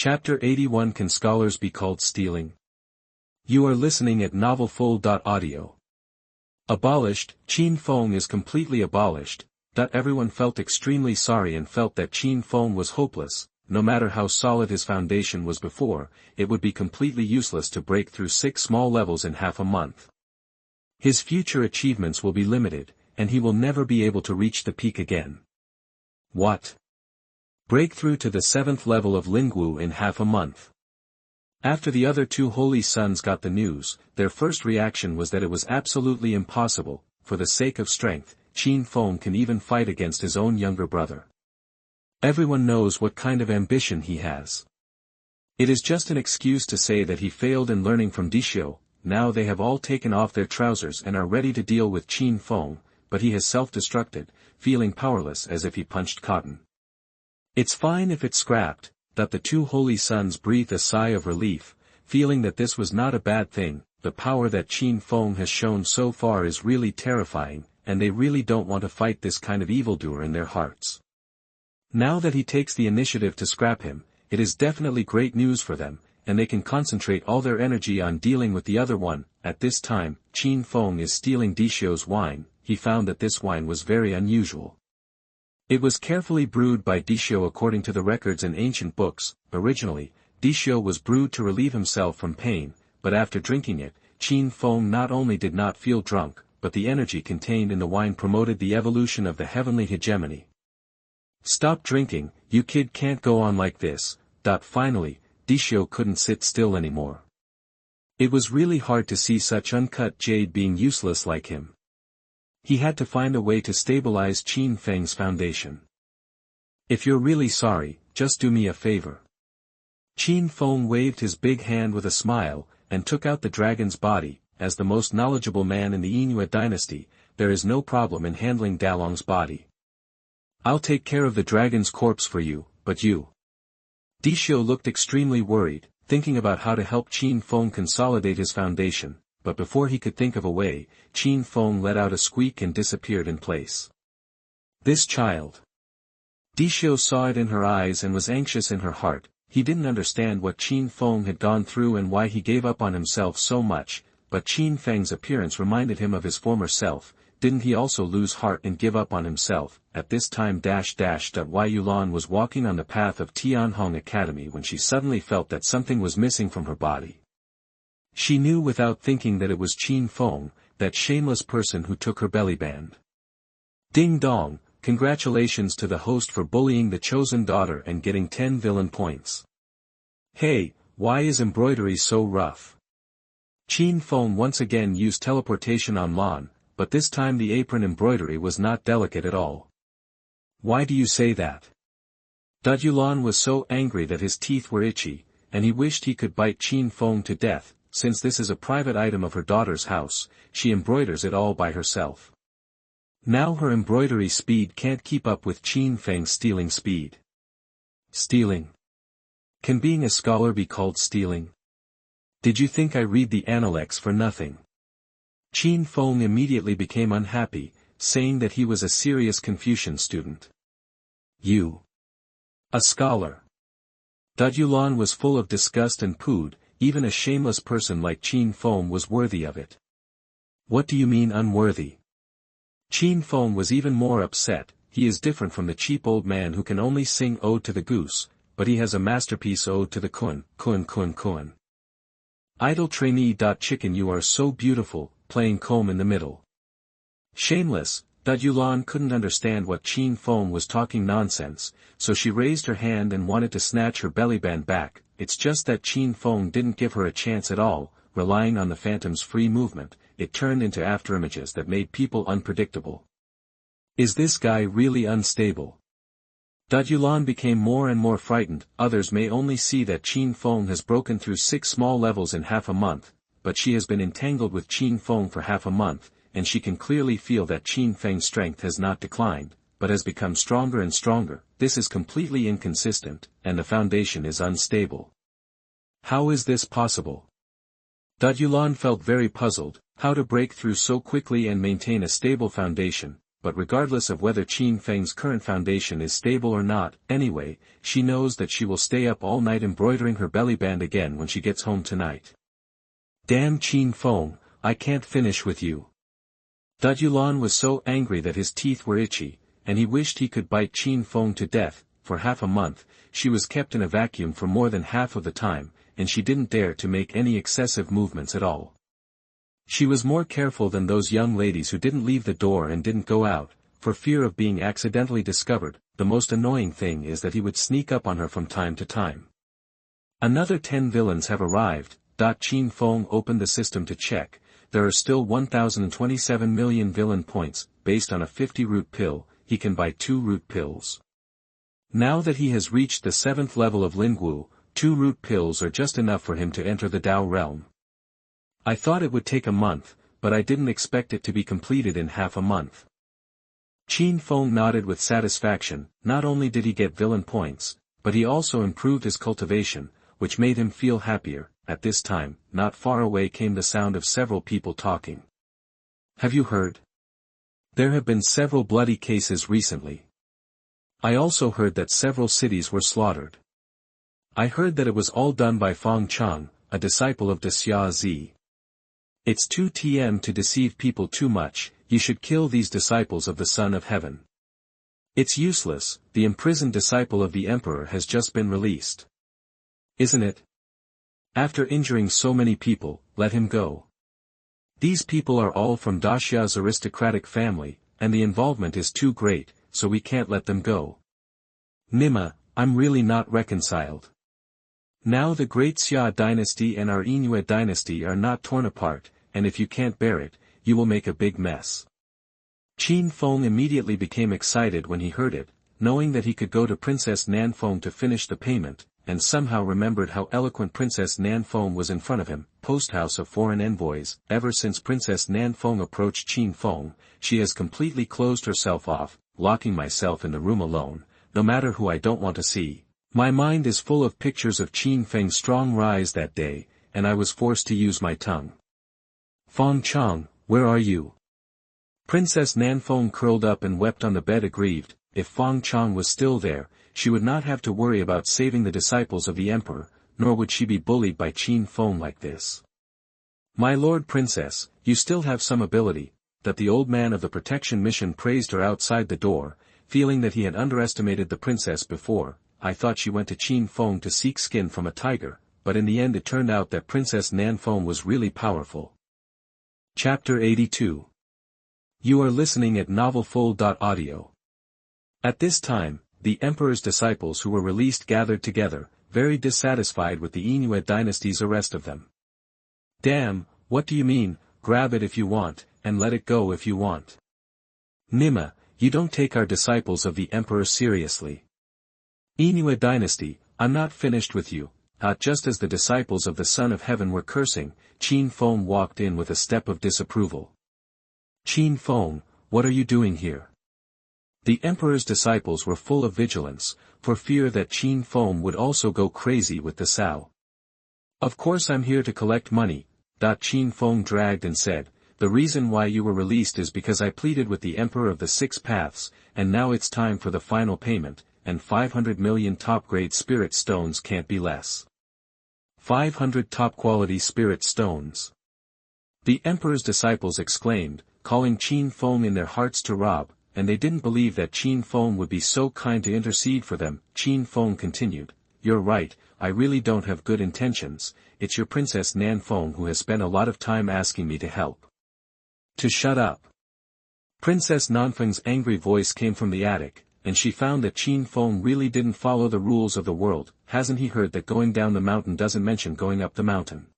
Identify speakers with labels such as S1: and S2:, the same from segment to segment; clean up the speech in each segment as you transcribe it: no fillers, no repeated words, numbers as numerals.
S1: Chapter 81. Can scholars be called stealing? You are listening at novelfull.audio. Abolished, Qin Feng is completely abolished. Everyone felt extremely sorry and felt that Qin Feng was hopeless. No matter how solid his foundation was before, it would be completely useless to break through 6 small levels in half a month. His future achievements will be limited, and he will never be able to reach the peak again. What? Breakthrough to the 7th level of Lingwu in half a month. After the other 2 holy sons got the news, their first reaction was that it was absolutely impossible. For the sake of strength, Qin Feng can even fight against his own younger brother. Everyone knows what kind of ambition he has. It is just an excuse to say that he failed in learning from Dishio. Now they have all taken off their trousers and are ready to deal with Qin Feng, but he has self-destructed, feeling powerless as if he punched cotton. It's fine if it's scrapped. The 2 holy sons breathed a sigh of relief, feeling that this was not a bad thing. The power that Qin Feng has shown so far is really terrifying, and they really don't want to fight this kind of evildoer in their hearts. Now that he takes the initiative to scrap him, it is definitely great news for them, and they can concentrate all their energy on dealing with the other one. At this time, Qin Feng is stealing Dishio's wine. He found that this wine was very unusual. It was carefully brewed by Dishio according to the records in ancient books. Originally, Dishio was brewed to relieve himself from pain, but after drinking it, Qin Feng not only did not feel drunk, but the energy contained in the wine promoted the evolution of the heavenly hegemony. Stop drinking, you kid can't go on like this. Finally, Dishio couldn't sit still anymore. It was really hard to see such uncut jade being useless like him. He had to find a way to stabilize Qin Feng's foundation. If you're really sorry, just do me a favor. Qin Feng waved his big hand with a smile, and took out the dragon's body. As the most knowledgeable man in the Yinhua dynasty, there is no problem in handling Dalong's body. I'll take care of the dragon's corpse for you, but you. Dishio looked extremely worried, thinking about how to help Qin Feng consolidate his foundation. But before he could think of a way, Qin Feng let out a squeak and disappeared in place. This child. Dishio saw it in her eyes and was anxious in her heart. He didn't understand what Qin Feng had gone through and why he gave up on himself so much, but Qin Feng's appearance reminded him of his former self. Didn't he also lose heart and give up on himself? At this time Yulan was walking on the path of Tianhong Academy when she suddenly felt that something was missing from her body. She knew without thinking that it was Qin Feng, that shameless person who took her bellyband. Ding dong, congratulations to the host for bullying the chosen daughter and getting 10 villain points. Hey, why is embroidery so rough? Qin Feng once again used teleportation on Lan, but this time the apron embroidery was not delicate at all. Why do you say that? Yulan was so angry that his teeth were itchy, and he wished he could bite Qin Feng to death. Since this is a private item of her daughter's house, she embroiders it all by herself. Now her embroidery speed can't keep up with Qin Feng's stealing speed. Stealing. Can being a scholar be called stealing? Did you think I read the Analects for nothing? Qin Feng immediately became unhappy, saying that he was a serious Confucian student. You. A scholar. Yulan was full of disgust and pooed. Even a shameless person like Qin Feng was worthy of it. What do you mean unworthy? Qin Feng was even more upset. He is different from the cheap old man who can only sing Ode to the Goose, but he has a masterpiece Ode to the Kun. Idle trainee. Chicken, you are so beautiful, playing comb in the middle. Shameless. Yulan couldn't understand what Qin Feng was talking nonsense, so she raised her hand and wanted to snatch her bellyband back. It's just that Qin Feng didn't give her a chance at all. Relying on the phantom's free movement, it turned into afterimages that made people unpredictable. Is this guy really unstable? Yulan became more and more frightened. Others may only see that Qin Feng has broken through 6 small levels in half a month, but she has been entangled with Qin Feng for half a month, and she can clearly feel that Qin Feng's strength has not declined, but has become stronger and stronger. This is completely inconsistent, and the foundation is unstable. How is this possible? Yulan felt very puzzled. How to break through so quickly and maintain a stable foundation. but regardless of whether Qin Feng's current foundation is stable or not, anyway, she knows that she will stay up all night embroidering her bellyband again when she gets home tonight. Damn Qin Feng, I can't finish with you. Yulan was so angry that his teeth were itchy, and he wished he could bite Qin Feng to death. For half a month, she was kept in a vacuum for more than half of the time, and she didn't dare to make any excessive movements at all. She was more careful than those young ladies who didn't leave the door and didn't go out, for fear of being accidentally discovered. The most annoying thing is that he would sneak up on her from time to time. Another 10 villains have arrived. Qin Feng opened the system to check. There are still 1027 million villain points. Based on a 50 root pill, he can buy 2 root pills. Now that he has reached the 7th level of Lingwu, 2 root pills are just enough for him to enter the Dao realm. I thought it would take a month, but I didn't expect it to be completed in half a month. Qin Feng nodded with satisfaction. Not only did he get villain points, but he also improved his cultivation, which made him feel happier. At this time, not far away came the sound of several people talking. Have you heard? There have been several bloody cases recently. I also heard that several cities were slaughtered. I heard that it was all done by Fang Chang, a disciple of Jie Jie. It's too tm to deceive people too much. You should kill these disciples of the Son of Heaven. It's useless, the imprisoned disciple of the Emperor has just been released. Isn't it? After injuring so many people, let him go. These people are all from Daxia's aristocratic family, and the involvement is too great, so we can't let them go. Nima, I'm really not reconciled. Now the great Xia dynasty and our Yingyue dynasty are not torn apart, and if you can't bear it, you will make a big mess. Qin Feng immediately became excited when he heard it, knowing that he could go to Princess Nanfeng to finish the payment, and somehow remembered how eloquent Princess Nanfeng was in front of him. Posthouse of Foreign Envoys. Ever since Princess Nanfeng approached Qin Feng, she has completely closed herself off, locking myself in the room alone, no matter who I don't want to see. My mind is full of pictures of Qin Feng's strong rise that day, and I was forced to use my tongue. Fang Chang, where are you? Princess Nanfeng curled up and wept on the bed aggrieved. If Fang Chang was still there, she would not have to worry about saving the disciples of the Emperor, nor would she be bullied by Qin Feng like this. My lord princess, you still have some ability. That the old man of the protection mission praised her outside the door, feeling that he had underestimated the princess before. I thought she went to Qin Feng to seek skin from a tiger, but in the end it turned out that Princess Nanfeng was really powerful. Chapter 82. You are listening at novelfull.audio. At this time, the Emperor's disciples who were released gathered together, very dissatisfied with the Yingyue dynasty's arrest of them. Damn, what do you mean, grab it if you want, and let it go if you want. Nima, you don't take our disciples of the Emperor seriously. Yingyue dynasty, I'm not finished with you. Just as the disciples of the Son of Heaven were cursing, Qin Feng walked in with a step of disapproval. Qin Feng, what are you doing here? The Emperor's disciples were full of vigilance, for fear that Qin Feng would also go crazy with the Sao. Of course I'm here to collect money. Qin Feng dragged and said, the reason why you were released is because I pleaded with the Emperor of the Six Paths, and now it's time for the final payment, and 500 million top-grade spirit stones can't be less. 500 top-quality spirit stones. The Emperor's disciples exclaimed, calling Qin Feng in their hearts to rob, and they didn't believe that Qin Feng would be so kind to intercede for them. Qin Feng continued, you're right, I really don't have good intentions, it's your Princess Nanfeng who has spent a lot of time asking me to help. To shut up. Princess Nanfeng's angry voice came from the attic, and she found that Qin Feng really didn't follow the rules of the world. Hasn't he heard that going down the mountain doesn't mention going up the mountain?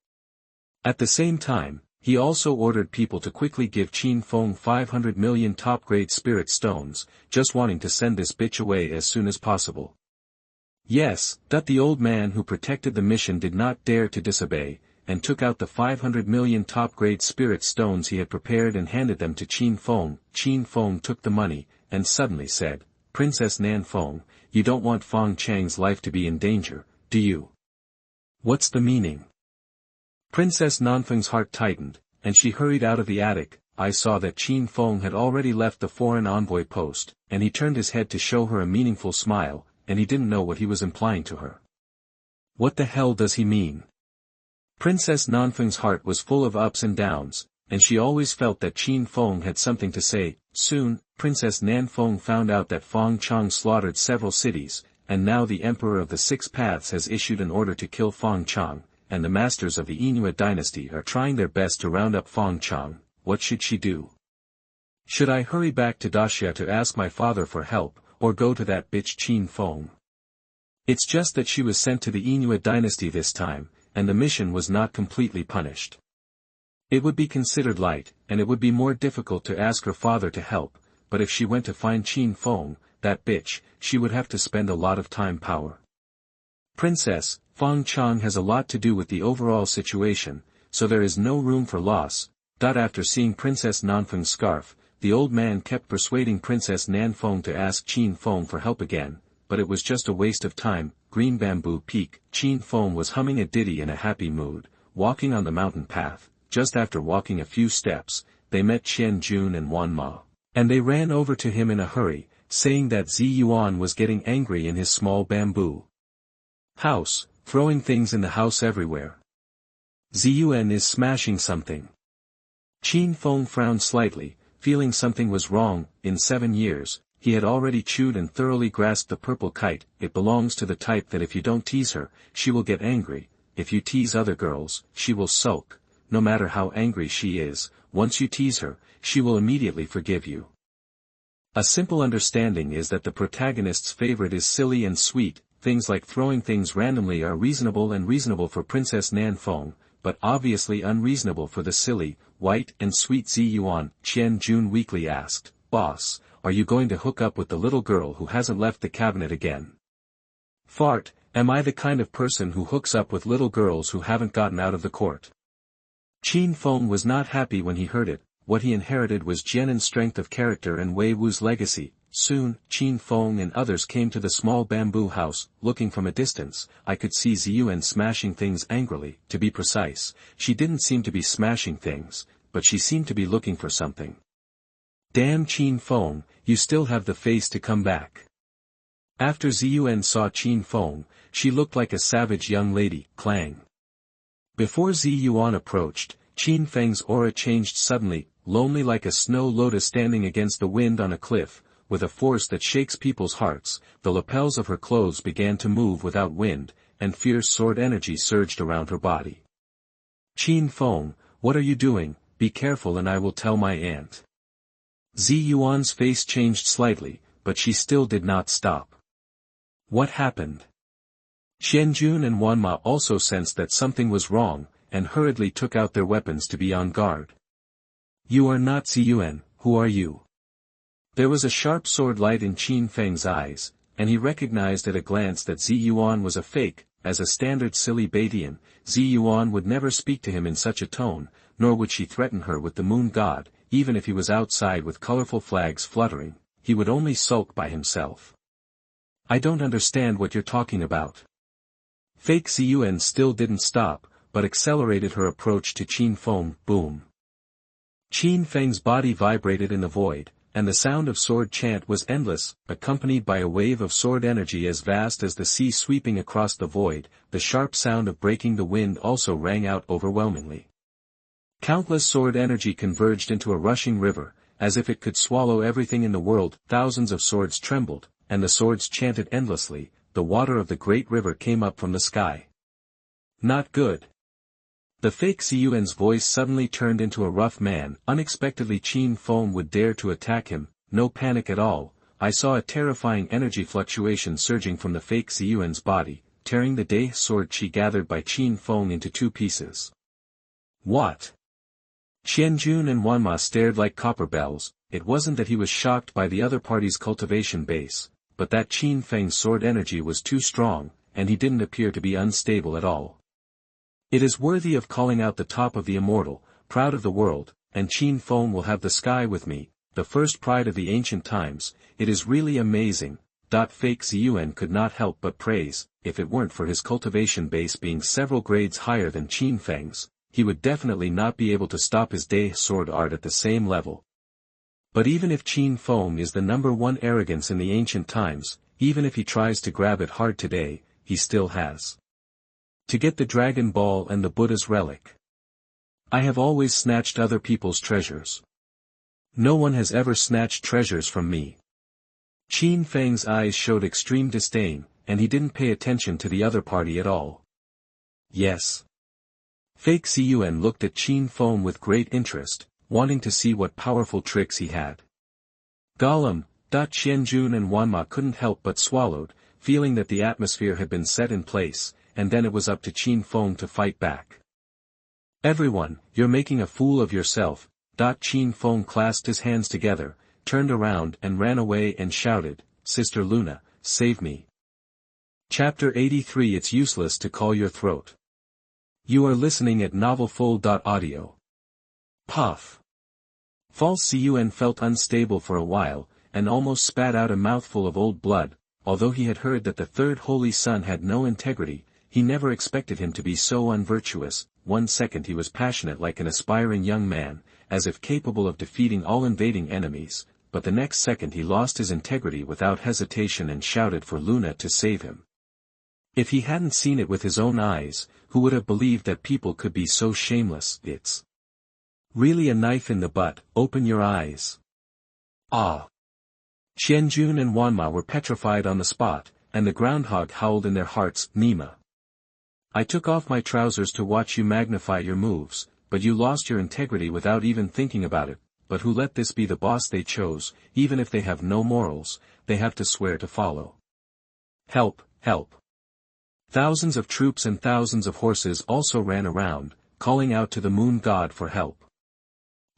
S1: At the same time, he also ordered people to quickly give Qin Feng 500 million top-grade spirit stones, just wanting to send this bitch away as soon as possible. Yes, that the old man who protected the mission did not dare to disobey, and took out the 500 million top-grade spirit stones he had prepared and handed them to Qin Feng. Qin Feng took the money, and suddenly said, Princess Nanfeng, you don't want Fang Chang's life to be in danger, do you? What's the meaning? Princess Nanfeng's heart tightened, and she hurried out of the attic. I saw that Qin Feng had already left the foreign envoy post, and he turned his head to show her a meaningful smile, and he didn't know what he was implying to her. What the hell does he mean? Princess Nanfeng's heart was full of ups and downs, and she always felt that Qin Feng had something to say. Soon, Princess Nanfeng found out that Feng Chang slaughtered several cities, and now the Emperor of the Six Paths has issued an order to kill Feng Chang, and the masters of the Inuit dynasty are trying their best to round up Feng Chang. What should she do? Should I hurry back to Daxia to ask my father for help, or go to that bitch Qin Feng? It's just that she was sent to the Inuit dynasty this time, and the mission was not completely punished. It would be considered light, and it would be more difficult to ask her father to help, but if she went to find Qin Feng, that bitch, she would have to spend a lot of time power. Princess, Feng Chang has a lot to do with the overall situation, so there is no room for loss. After seeing Princess Nanfeng's scarf, the old man kept persuading Princess Nanfeng to ask Qin Feng for help again, but it was just a waste of time. Green Bamboo Peak. Qin Feng was humming a ditty in a happy mood, walking on the mountain path. Just after walking a few steps, they met Qian Jun and Wan Ma, and they ran over to him in a hurry, saying that Zi Yuan was getting angry in his small bamboo house, throwing things in the house everywhere. Zi Yuan is smashing something. Qin Feng frowned slightly, feeling something was wrong. In 7 years, he had already chewed and thoroughly grasped the purple kite. It belongs to the type that if you don't tease her, she will get angry. If you tease other girls, she will sulk. No matter how angry she is, once you tease her, she will immediately forgive you. A simple understanding is that the protagonist's favorite is silly and sweet. Things like throwing things randomly are reasonable for Princess Nanfeng, but obviously unreasonable for the silly, white and sweet Zi Yuan. Qian Jun weakly asked, "Boss, are you going to hook up with the little girl who hasn't left the cabinet again?" Fart, am I the kind of person who hooks up with little girls who haven't gotten out of the court? Qin Feng was not happy when he heard it. What he inherited was Jianen's strength of character and Wei Wu's legacy. Soon, Qin Feng and others came to the small bamboo house. Looking from a distance, I could see Zi Yuan smashing things angrily. To be precise, she didn't seem to be smashing things, but she seemed to be looking for something. Damn Qin Feng, you still have the face to come back. After Zi Yuan saw Qin Feng, she looked like a savage young lady. Clang. Before Zi Yuan approached, Qin Feng's aura changed suddenly, lonely like a snow lotus standing against the wind on a cliff. With a force that shakes people's hearts, the lapels of her clothes began to move without wind, and fierce sword energy surged around her body. Qin Feng, what are you doing? Be careful and I will tell my aunt. Zi Yuan's face changed slightly, but she still did not stop. What happened? Qian Jun and Wan Ma also sensed that something was wrong, and hurriedly took out their weapons to be on guard. You are not Zi Yuan, who are you? There was a sharp sword light in Qin Feng's eyes, and he recognized at a glance that Zi Yuan was a fake. As a standard silly Baidian, Zi Yuan would never speak to him in such a tone, nor would she threaten her with the moon god. Even if he was outside with colorful flags fluttering, he would only sulk by himself. I don't understand what you're talking about. Fake Zi Yuan still didn't stop, but accelerated her approach to Qin Feng. Boom. Qin Feng's body vibrated in the void, and the sound of sword chant was endless, accompanied by a wave of sword energy as vast as the sea sweeping across the void. The sharp sound of breaking the wind also rang out overwhelmingly. Countless sword energy converged into a rushing river, as if it could swallow everything in the world. Thousands of swords trembled, and the swords chanted endlessly. The water of the great river came up from the sky. Not good. The fake Zi Yuan's voice suddenly turned into a rough man. Unexpectedly Qin Feng would dare to attack him. No panic at all. I saw a terrifying energy fluctuation surging from the fake Zi Yuan's body, tearing the day sword she gathered by Qin Feng into 2 pieces. What? Qian Jun and Wan Ma stared like copper bells. It wasn't that he was shocked by the other party's cultivation base, but that Qin Feng's sword energy was too strong, and he didn't appear to be unstable at all. It is worthy of calling out the top of the immortal, proud of the world, and Qin Feng will have the sky with me, the first pride of the ancient times. It is really amazing. Fake Zi Yuan could not help but praise. If it weren't for his cultivation base being several grades higher than Qin Feng's, he would definitely not be able to stop his day sword art at the same level. But even if Qin Feng is the #1 arrogance in the ancient times, even if he tries to grab it hard today, he still has to get the Dragon Ball and the Buddha's relic. I have always snatched other people's treasures. No one has ever snatched treasures from me. Qin Feng's eyes showed extreme disdain, and he didn't pay attention to the other party at all. Yes. Fake Ziyuan looked at Qin Feng with great interest, wanting to see what powerful tricks he had. Gollum, Qianjun and Wanma couldn't help but swallowed, feeling that the atmosphere had been set in place, and then it was up to Qin Feng to fight back. Everyone, you're making a fool of yourself. Qin Feng clasped his hands together, turned around and ran away and shouted, Sister Luna, save me. Chapter 83. It's useless to call your throat. You are listening at novelfull.audio. Puff. False Ziyuan felt unstable for a while, and almost spat out a mouthful of old blood. Although he had heard that the third holy son had no integrity, he never expected him to be so unvirtuous. 1 second he was passionate like an aspiring young man, as if capable of defeating all invading enemies, but the next second he lost his integrity without hesitation and shouted for Luna to save him. If he hadn't seen it with his own eyes, who would have believed that people could be so shameless? It's really a knife in the butt. Open your eyes. Ah! Qianjun and Wanma were petrified on the spot, and the groundhog howled in their hearts, Nima. I took off my trousers to watch you magnify your moves, but you lost your integrity without even thinking about it. But who let this be the boss they chose? Even if they have no morals, they have to swear to follow. Help, help. Thousands of troops and thousands of horses also ran around, calling out to the moon god for help.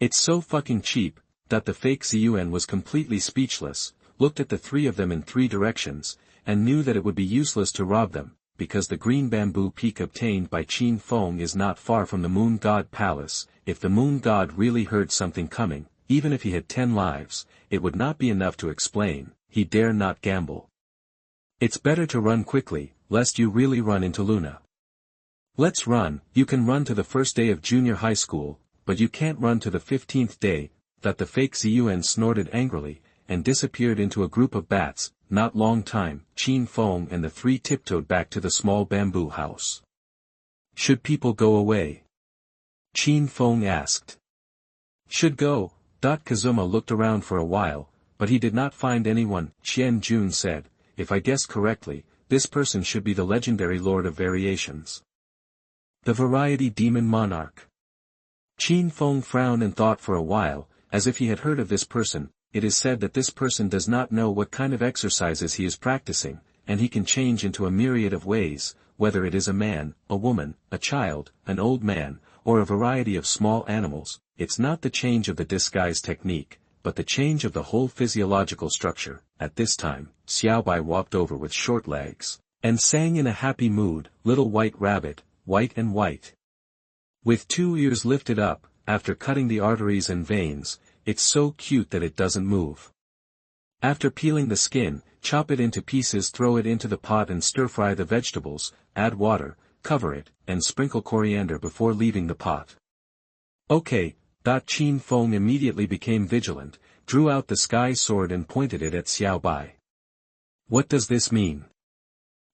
S1: It's so fucking cheap, that the fake Ziyuan was completely speechless, looked at the three of them in 3 directions, and knew that it would be useless to rob them, because the green bamboo peak obtained by Qin Feng is not far from the moon god palace. If the moon god really heard something coming, even if he had 10 lives, it would not be enough to explain. He dare not gamble. It's better to run quickly, lest you really run into Luna. Let's run. You can run to the first day of junior high school, but you can't run to the 15th day. That the fake Ziyuan snorted angrily, and disappeared into a group of bats. Not long time, Qin Feng and the 3 tiptoed back to the small bamboo house. Should people go away? Qin Feng asked. Should go. Kazuma looked around for a while, but he did not find anyone. Qianjun said, if I guessed correctly, this person should be the legendary Lord of Variations. The Variety Demon Monarch. Qin Feng frowned and thought for a while, as if he had heard of this person. It is said that this person does not know what kind of exercises he is practicing, and he can change into a myriad of ways, whether it is a man, a woman, a child, an old man, or a variety of small animals. It's not the change of the disguise technique, but the change of the whole physiological structure. At this time, Xiaobai walked over with short legs, and sang in a happy mood, Little White Rabbit, white and white. With 2 ears lifted up, after cutting the arteries and veins, it's so cute that it doesn't move. After peeling the skin, chop it into pieces, throw it into the pot and stir-fry the vegetables, add water, cover it, and sprinkle coriander before leaving the pot. Okay. Qin Feng immediately became vigilant, drew out the sky sword and pointed it at Xiaobai. What does this mean?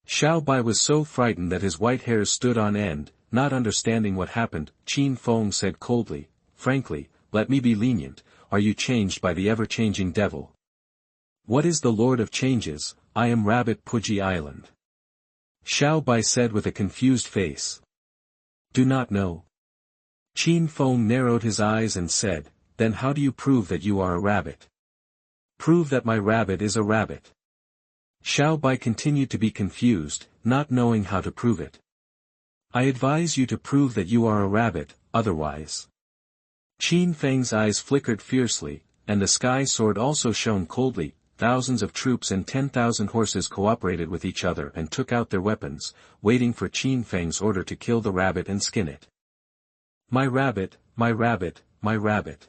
S1: Xiaobai was so frightened that his white hairs stood on end, not understanding what happened. Qin Feng said coldly, frankly, let me be lenient. Are you changed by the ever-changing devil? What is the Lord of Changes? I am Rabbit Puji Island. Xiaobai said with a confused face. Do not know. Qin Feng narrowed his eyes and said, then how do you prove that you are a rabbit? Prove that my rabbit is a rabbit. Xiaobai continued to be confused, not knowing how to prove it. I advise you to prove that you are a rabbit, otherwise. Qin Feng's eyes flickered fiercely, and the sky sword also shone coldly. Thousands of troops and 10,000 horses cooperated with each other and took out their weapons, waiting for Qin Feng's order to kill the rabbit and skin it. My rabbit, my rabbit, my rabbit.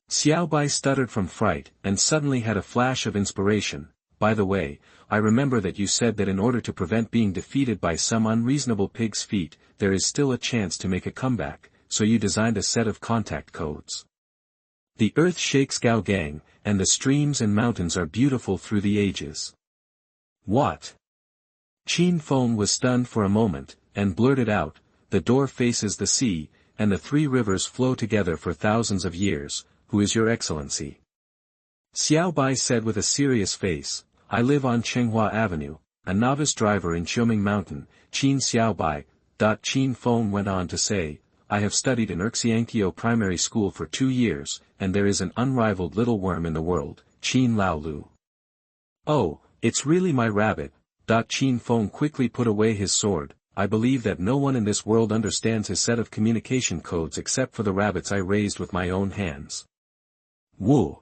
S1: Xiaobai stuttered from fright, and suddenly had a flash of inspiration. by the way, I remember that you said that in order to prevent being defeated by some unreasonable pig's feet, there is still a chance to make a comeback, so you designed a set of contact codes. The earth shakes Gao Gang, and the streams and mountains are beautiful through the ages. What? Qin Feng was stunned for a moment, and blurted out, the door faces the sea, and the three rivers flow together for thousands of years. Who is your excellency? Xiao Bai said with a serious face, I live on Chenghua Avenue, a novice driver in Qiuming Mountain, Qin Xiao Bai. Qin Feng went on to say, I have studied in Erxiangqiu Primary School for 2 years, and there is an unrivaled little worm in the world, Qin Lao Lu. Oh, it's really my rabbit. Qin Feng quickly put away his sword. I believe that no one in this world understands his set of communication codes except for the rabbits I raised with my own hands. Woo!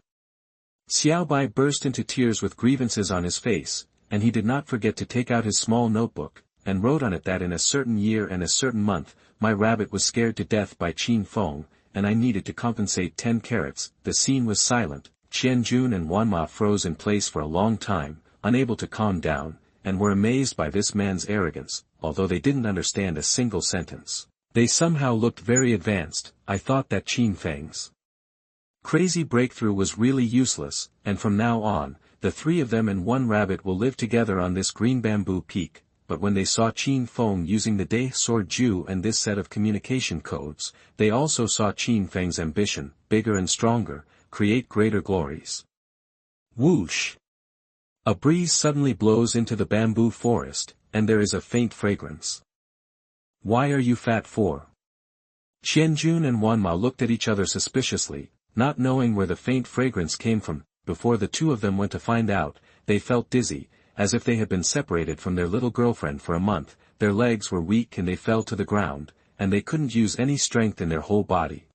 S1: Xiao Bai burst into tears with grievances on his face, and he did not forget to take out his small notebook, and wrote on it that in a certain year and a certain month, my rabbit was scared to death by Qin Feng, and I needed to compensate 10 carats. The scene was silent. Qianjun and Wanma froze in place for a long time, unable to calm down, and were amazed by this man's arrogance, although they didn't understand a single sentence. They somehow looked very advanced. I thought that Qin Feng's crazy breakthrough was really useless, and from now on, the three of them and one rabbit will live together on this green bamboo peak. But when they saw Qin Feng using the De Sword Ju and this set of communication codes, they also saw Qin Feng's ambition, bigger and stronger, create greater glories. Whoosh! A breeze suddenly blows into the bamboo forest, and there is a faint fragrance. Why are you fat for? Qianjun and Wanma looked at each other suspiciously, not knowing where the faint fragrance came from. Before the two of them went to find out, they felt dizzy, as if they had been separated from their little girlfriend for a month. Their legs were weak and they fell to the ground, and they couldn't use any strength in their whole body.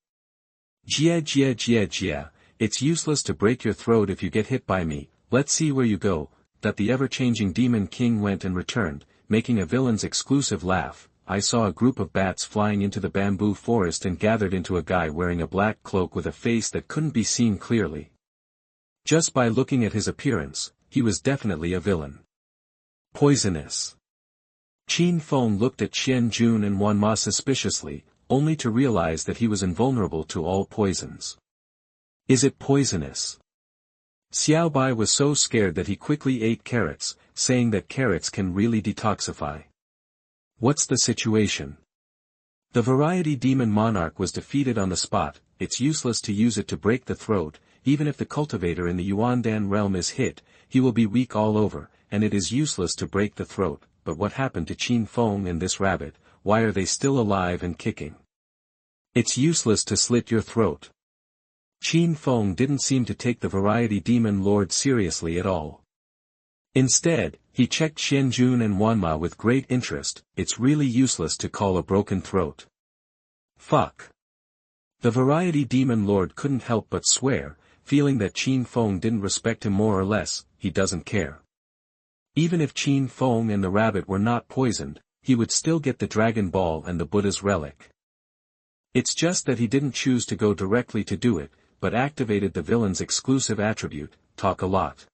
S1: Jie Jie Jie Jie, it's useless to break your throat if you get hit by me. Let's see where you go. That the ever-changing demon king went and returned, making a villain's exclusive laugh. I saw a group of bats flying into the bamboo forest and gathered into a guy wearing a black cloak with a face that couldn't be seen clearly. Just by looking at his appearance, he was definitely a villain. Poisonous. Qin Feng looked at Qianjun and Wanma suspiciously, only to realize that he was invulnerable to all poisons. Is it poisonous? Xiao Bai was so scared that he quickly ate carrots, saying that carrots can really detoxify. What's the situation? The variety demon monarch was defeated on the spot. It's useless to use it to break the throat. Even if the cultivator in the Yuandan realm is hit, he will be weak all over, and it is useless to break the throat. But what happened to Qin Feng and this rabbit? Why are they still alive and kicking? It's useless to slit your throat. Qin Feng didn't seem to take the variety demon lord seriously at all. Instead, he checked Qianjun and Wanma with great interest. It's really useless to call a broken throat. Fuck. The variety demon lord couldn't help but swear, feeling that Qin Feng didn't respect him more or less. He doesn't care. Even if Qin Feng and the rabbit were not poisoned, he would still get the Dragon Ball and the Buddha's relic. It's just that he didn't choose to go directly to do it, but activated the villain's exclusive attribute, talk a lot.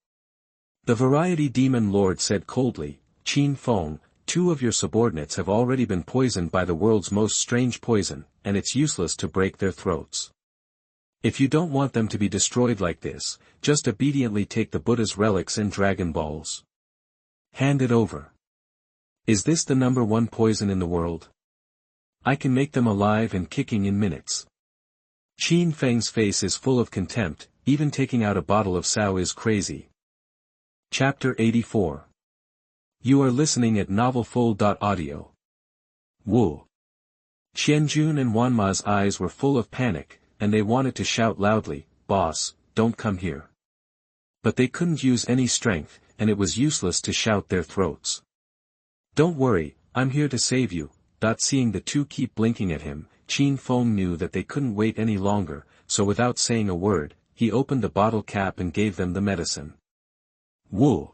S1: The variety demon lord said coldly, Qin Feng, 2 of your subordinates have already been poisoned by the world's most strange poison, and it's useless to break their throats. If you don't want them to be destroyed like this, just obediently take the Buddha's relics and Dragon Balls. Hand it over. Is this the #1 poison in the world? I can make them alive and kicking in minutes. Qin Feng's face is full of contempt. Even taking out a bottle of Sao is crazy. Chapter 84. You are listening at novelfull.audio. Woo. Qianjun and Wanma's eyes were full of panic, and they wanted to shout loudly, Boss, don't come here. But they couldn't use any strength, and it was useless to shout their throats. Don't worry, I'm here to save you. Seeing the two keep blinking at him, Qin Feng knew that they couldn't wait any longer, so without saying a word, he opened the bottle cap and gave them the medicine. Woo!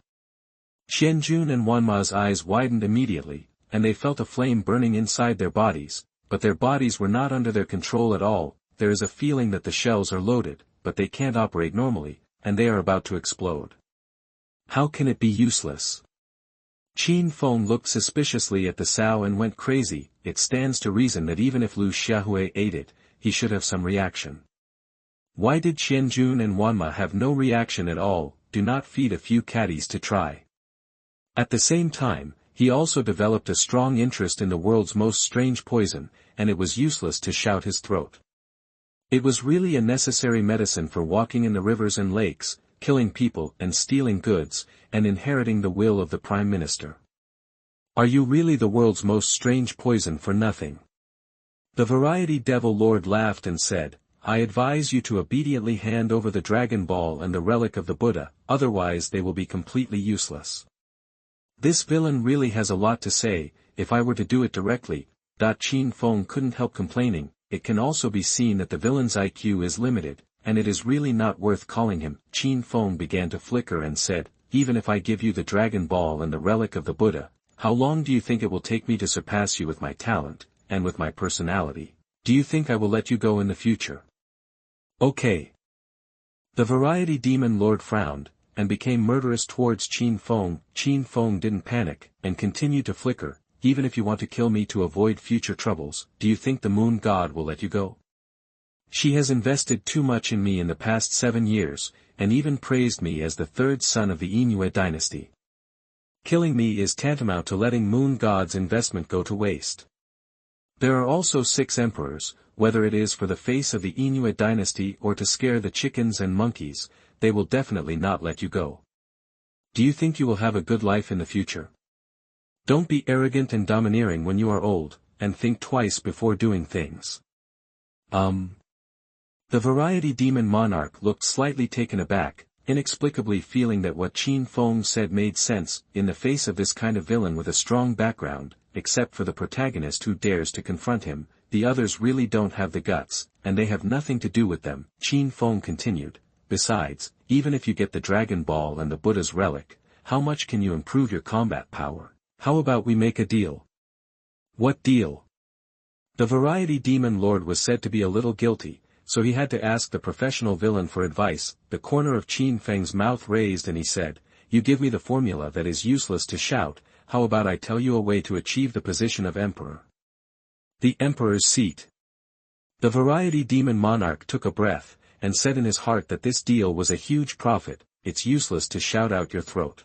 S1: Qianjun and Wanma's eyes widened immediately, and they felt a flame burning inside their bodies, but their bodies were not under their control at all. There is a feeling that the shells are loaded, but they can't operate normally, and they are about to explode. How can it be useless? Qin Feng looked suspiciously at the sow and went crazy. It stands to reason that even if Lu Xiaohui ate it, he should have some reaction. Why did Qianjun and Wanma have no reaction at all? Do not feed a few caddies to try. At the same time, he also developed a strong interest in the world's most strange poison, and it was useless to shout his throat. It was really a necessary medicine for walking in the rivers and lakes, killing people and stealing goods, and inheriting the will of the Prime Minister. Are you really the world's most strange poison for nothing? The Variety Devil Lord laughed and said, I advise you to obediently hand over the Dragon Ball and the relic of the Buddha, otherwise they will be completely useless. This villain really has a lot to say. If I were to do it directly, Qin Feng couldn't help complaining. It can also be seen that the villain's IQ is limited, and it is really not worth calling him. Qin Feng began to flicker and said, even if I give you the Dragon Ball and the relic of the Buddha, how long do you think it will take me to surpass you with my talent, and with my personality? Do you think I will let you go in the future? Okay. The Variety Demon Lord frowned, and became murderous towards Qin Feng. Qin Feng didn't panic, and continued to flicker. Even if you want to kill me to avoid future troubles, do you think the Moon God will let you go? She has invested too much in me in the past 7 years, and even praised me as the third son of the Yingyue dynasty. Killing me is tantamount to letting Moon God's investment go to waste. There are also 6 emperors, whether it is for the face of the Yingyue dynasty or to scare the chickens and monkeys, they will definitely not let you go. Do you think you will have a good life in the future? Don't be arrogant and domineering when you are old, and think twice before doing things. The Variety Demon Monarch looked slightly taken aback, inexplicably feeling that what Qin Feng said made sense. In the face of this kind of villain with a strong background, except for the protagonist who dares to confront him, the others really don't have the guts, and they have nothing to do with them. Qin Feng continued, besides, even if you get the Dragon Ball and the Buddha's relic, how much can you improve your combat power? How about we make a deal? What deal? The Variety Demon Lord was said to be a little guilty, so he had to ask the professional villain for advice. The corner of Qin Feng's mouth raised and he said, you give me the formula that is useless to shout, how about I tell you a way to achieve the position of emperor? The emperor's seat. The Variety Demon Monarch took a breath, and said in his heart that this deal was a huge profit. It's useless to shout out your throat.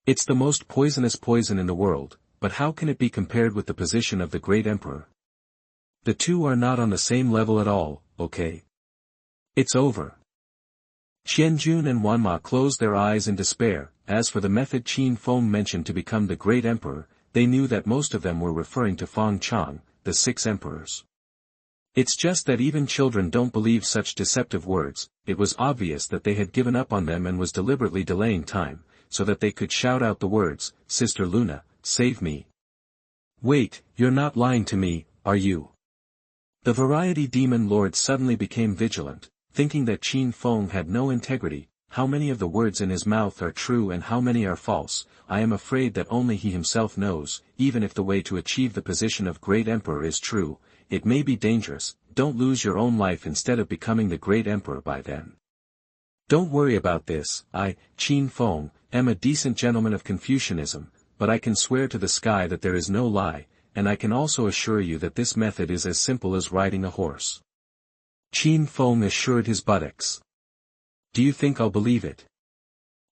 S1: It's the most poisonous poison in the world, but how can it be compared with the position of the great emperor? The two are not on the same level at all, okay? It's over. Qianjun and Wanma closed their eyes in despair. As for the method Qin Feng mentioned to become the great emperor, they knew that most of them were referring to Feng Chang, the 6 emperors. It's just that even children don't believe such deceptive words. It was obvious that they had given up on them and was deliberately delaying time, so that they could shout out the words, Sister Luna, save me. Wait, you're not lying to me, are you? The Variety Demon Lord suddenly became vigilant, thinking that Qin Feng had no integrity. How many of the words in his mouth are true and how many are false? I am afraid that only he himself knows. Even if the way to achieve the position of great emperor is true, it may be dangerous. Don't lose your own life instead of becoming the great emperor by then. Don't worry about this. I, Qin Feng, am a decent gentleman of Confucianism, but I can swear to the sky that there is no lie, and I can also assure you that this method is as simple as riding a horse. Qin Feng assured his buttocks. Do you think I'll believe it?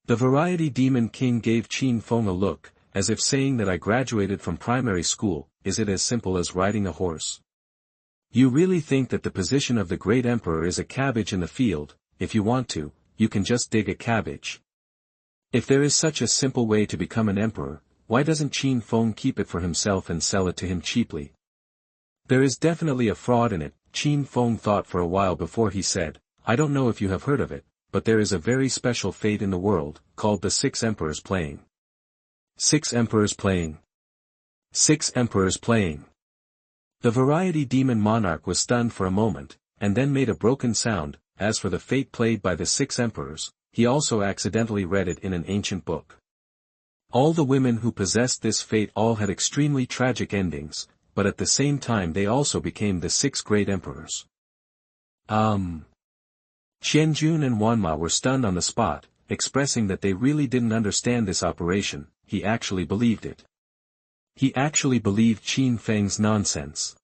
S1: The Variety Demon King gave Qin Feng a look, as if saying that I graduated from primary school. Is it as simple as riding a horse? You really think that the position of the great emperor is a cabbage in the field? If you want to, you can just dig a cabbage. If there is such a simple way to become an emperor, why doesn't Qin Feng keep it for himself and sell it to him cheaply? There is definitely a fraud in it. Qin Feng thought for a while before he said, I don't know if you have heard of it, but there is a very special fate in the world, called the 6 emperors playing. 6 emperors playing. 6 emperors playing. The Variety Demon Monarch was stunned for a moment, and then made a broken sound. As for the fate played by the 6 emperors, he also accidentally read it in an ancient book. All the women who possessed this fate all had extremely tragic endings, but at the same time they also became the 6 great emperors. Qianjun and Wanma were stunned on the spot. expressing that they really didn't understand this operation. He actually believed it. He actually believed Qin Feng's nonsense.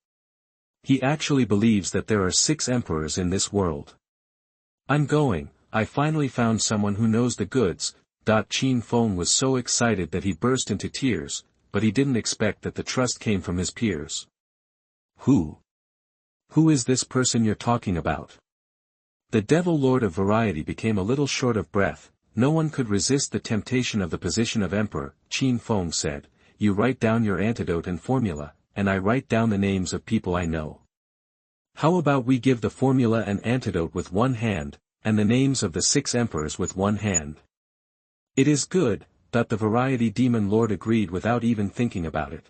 S1: He actually believes that there are 6 emperors in this world. I finally found someone who knows the goods. Qin Feng was so excited that he burst into tears, but he didn't expect that the trust came from his peers. Who is this person you're talking about? The Devil Lord of Variety became a little short of breath. No one could resist the temptation of the position of emperor. Qin Feng said, "You write down your antidote and formula, and I write down the names of people I know. How about we give the formula and antidote with one hand, and the names of the 6 emperors with one hand?" "It is good," the Variety Demon Lord agreed without even thinking about it.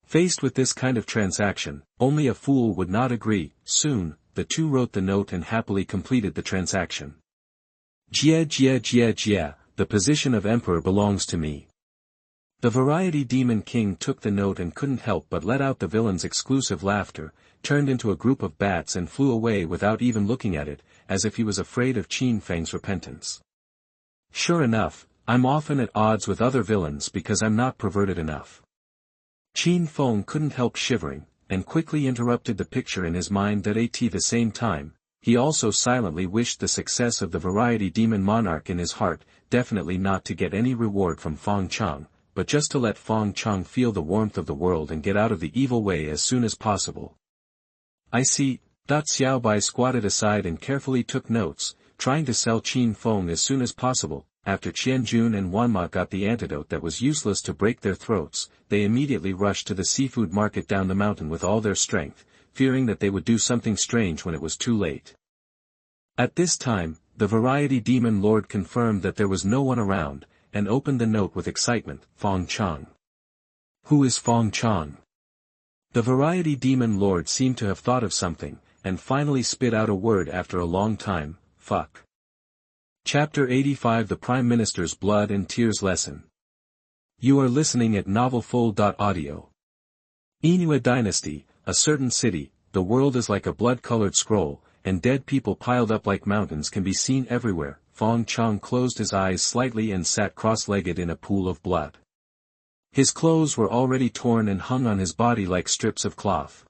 S1: Faced with this kind of transaction, only a fool would not agree. Soon, the two wrote the note and happily completed the transaction. Jie Jie Jie Jie, the position of emperor belongs to me. The Variety Demon King took the note and couldn't help but let out the villain's exclusive laughter, turned into a group of bats and flew away without even looking at it, as if he was afraid of Qin Feng's repentance. Sure enough, I'm often at odds with other villains because I'm not perverted enough. Qin Feng couldn't help shivering, and quickly interrupted the picture in his mind that at the same time, he also silently wished the success of the Variety Demon Monarch in his heart, definitely not to get any reward from Feng Chang, but just to let Feng Chang feel the warmth of the world and get out of the evil way as soon as possible. I see. Xiao Bai squatted aside and carefully took notes, trying to sell Qin Feng as soon as possible. After Qianjun and Wanma got the antidote that was useless to break their throats, they immediately rushed to the seafood market down the mountain with all their strength, fearing that they would do something strange when it was too late. At this time, the Variety Demon Lord confirmed that there was no one around, and opened the note with excitement. Feng Chang. Who is Feng Chang? The Variety Demon Lord seemed to have thought of something, and finally spit out a word after a long time: fuck. Chapter 85: The Prime Minister's Blood and Tears Lesson. You are listening at novelfull.audio. Inua Dynasty, a certain city. The world is like a blood-colored scroll, and dead people piled up like mountains can be seen everywhere. Feng Chang closed his eyes slightly and sat cross-legged in a pool of blood. His clothes were already torn and hung on his body like strips of cloth.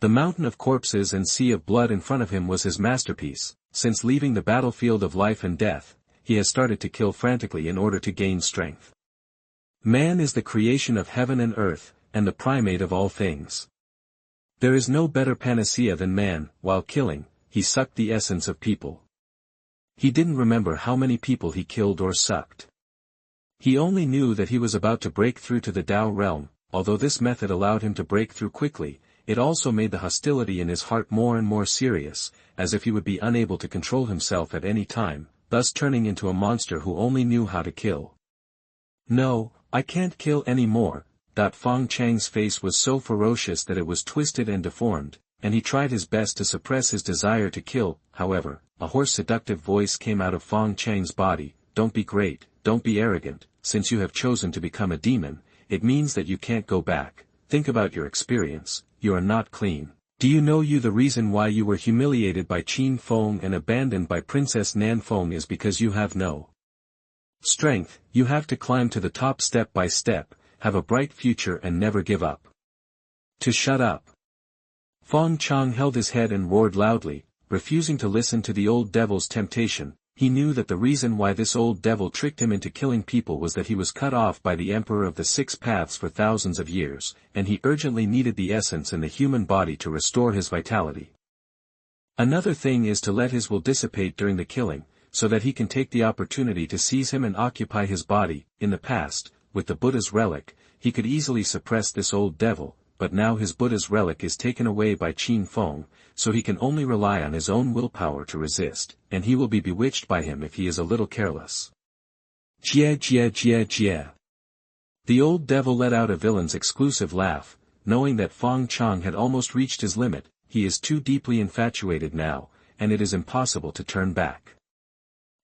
S1: The mountain of corpses and sea of blood in front of him was his masterpiece. Since leaving the battlefield of life and death, he has started to kill frantically in order to gain strength. Man is the creation of heaven and earth, and the primate of all things. There is no better panacea than man. While killing, he sucked the essence of people. He didn't remember how many people he killed or sucked. He only knew that he was about to break through to the Tao realm. Although this method allowed him to break through quickly, it also made the hostility in his heart more and more serious, as if he would be unable to control himself at any time, thus turning into a monster who only knew how to kill. No, I can't kill any more. Feng Chang's face was so ferocious that it was twisted and deformed, and he tried his best to suppress his desire to kill. However, a hoarse seductive voice came out of Feng Chang's body: "Don't be great, don't be arrogant. Since you have chosen to become a demon, it means that you can't go back. Think about your experience. You are not clean. Do you know the reason why you were humiliated by Qin Feng and abandoned by Princess Nan Feng is because you have no strength. You have to climb to the top step by step, have a bright future and never give up. To shut up." Feng Chang held his head and roared loudly, refusing to listen to the old devil's temptation. He knew that the reason why this old devil tricked him into killing people was that he was cut off by the Emperor of the 6 Paths for thousands of years, and he urgently needed the essence in the human body to restore his vitality. Another thing is to let his will dissipate during the killing, so that he can take the opportunity to seize him and occupy his body. In the past, with the Buddha's relic, he could easily suppress this old devil, but now his Buddha's relic is taken away by Qin Feng, so he can only rely on his own willpower to resist, and he will be bewitched by him if he is a little careless. Jie Jie Jie Jie. The old devil let out a villain's exclusive laugh, knowing that Feng Chang had almost reached his limit. He is too deeply infatuated now, and it is impossible to turn back.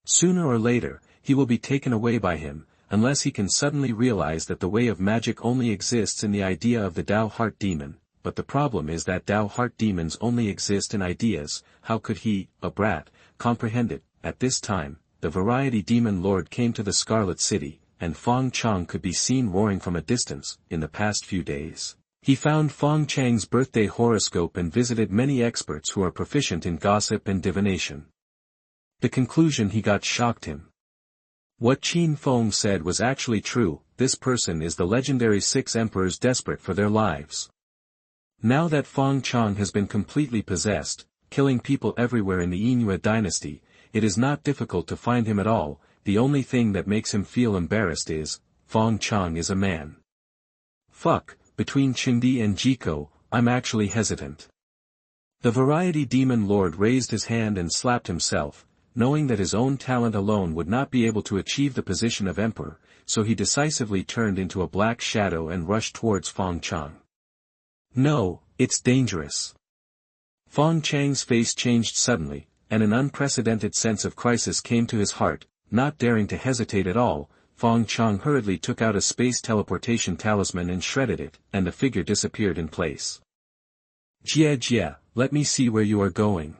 S1: Sooner or later, he will be taken away by him, unless he can suddenly realize that the way of magic only exists in the idea of the Tao Heart Demon. But the problem is that Tao Heart Demons only exist in ideas. How could he, a brat, comprehend it? At this time, the variety demon lord came to the Scarlet City, and Feng Chang could be seen roaring from a distance, in the past few days. He found Feng Chang's birthday horoscope and visited many experts who are proficient in gossip and divination. The conclusion he got shocked him. What Qin Feng said was actually true. This person is the legendary 6 emperors desperate for their lives. Now that Feng Chang has been completely possessed, killing people everywhere in the Yinhua dynasty, it is not difficult to find him at all. The only thing that makes him feel embarrassed is, Feng Chang is a man. Fuck, between Chindi and Jiko, I'm actually hesitant. The variety demon lord raised his hand and slapped himself, knowing that his own talent alone would not be able to achieve the position of emperor, so he decisively turned into a black shadow and rushed towards Feng Chang. No, it's dangerous. Feng Chang's face changed suddenly, and an unprecedented sense of crisis came to his heart. Not daring to hesitate at all, Feng Chang hurriedly took out a space teleportation talisman and shredded it, and the figure disappeared in place. Jie Jie, let me see where you are going.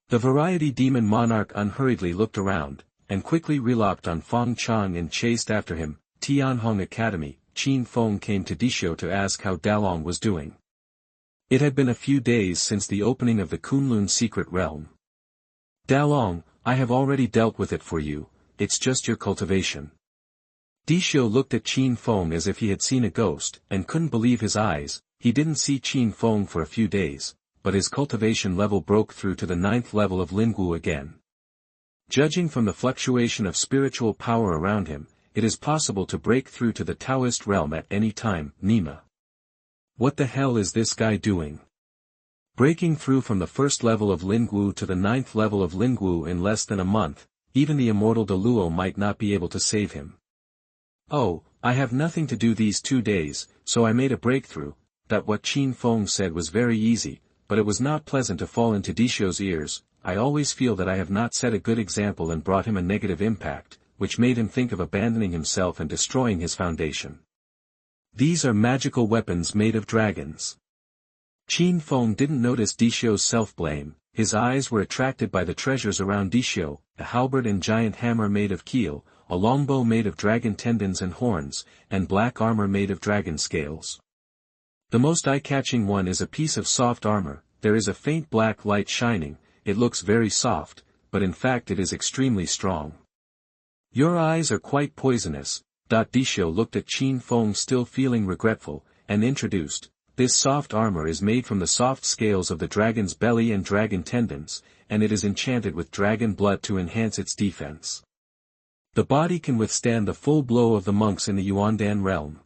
S1: The variety demon monarch unhurriedly looked around, and quickly relocked on Feng Chang and chased after him. Tianhong Academy, Qin Feng came to Dishio to ask how Dalong was doing. It had been a few days since the opening of the Kunlun secret realm. Dalong, I have already dealt with it for you, it's just your cultivation. Dishio looked at Qin Feng as if he had seen a ghost, and couldn't believe his eyes. He didn't see Qin Feng for a few days, but his cultivation level broke through to the 9th level of Lingwu again. Judging from the fluctuation of spiritual power around him, it is possible to break through to the Taoist realm at any time. Nima. What the hell is this guy doing? Breaking through from the 1st level of Lingwu to the 9th level of Lingwu in less than a month, even the immortal Deluo might not be able to save him. Oh, I have nothing to do these 2 days, so I made a breakthrough. That what Qin Feng said was very easy, but it was not pleasant to fall into Dishio's ears. I always feel that I have not set a good example and brought him a negative impact, which made him think of abandoning himself and destroying his foundation. These are magical weapons made of dragons. Qin Feng didn't notice Dishio's self-blame. His eyes were attracted by the treasures around Dishio, a halberd and giant hammer made of keel, a longbow made of dragon tendons and horns, and black armor made of dragon scales. The most eye-catching one is a piece of soft armor. There is a faint black light shining. It looks very soft, but in fact it is extremely strong. Your eyes are quite poisonous. Dishio looked at Qin Feng still feeling regretful, and introduced, this soft armor is made from the soft scales of the dragon's belly and dragon tendons, and it is enchanted with dragon blood to enhance its defense. The body can withstand the full blow of the monks in the Yuandan realm.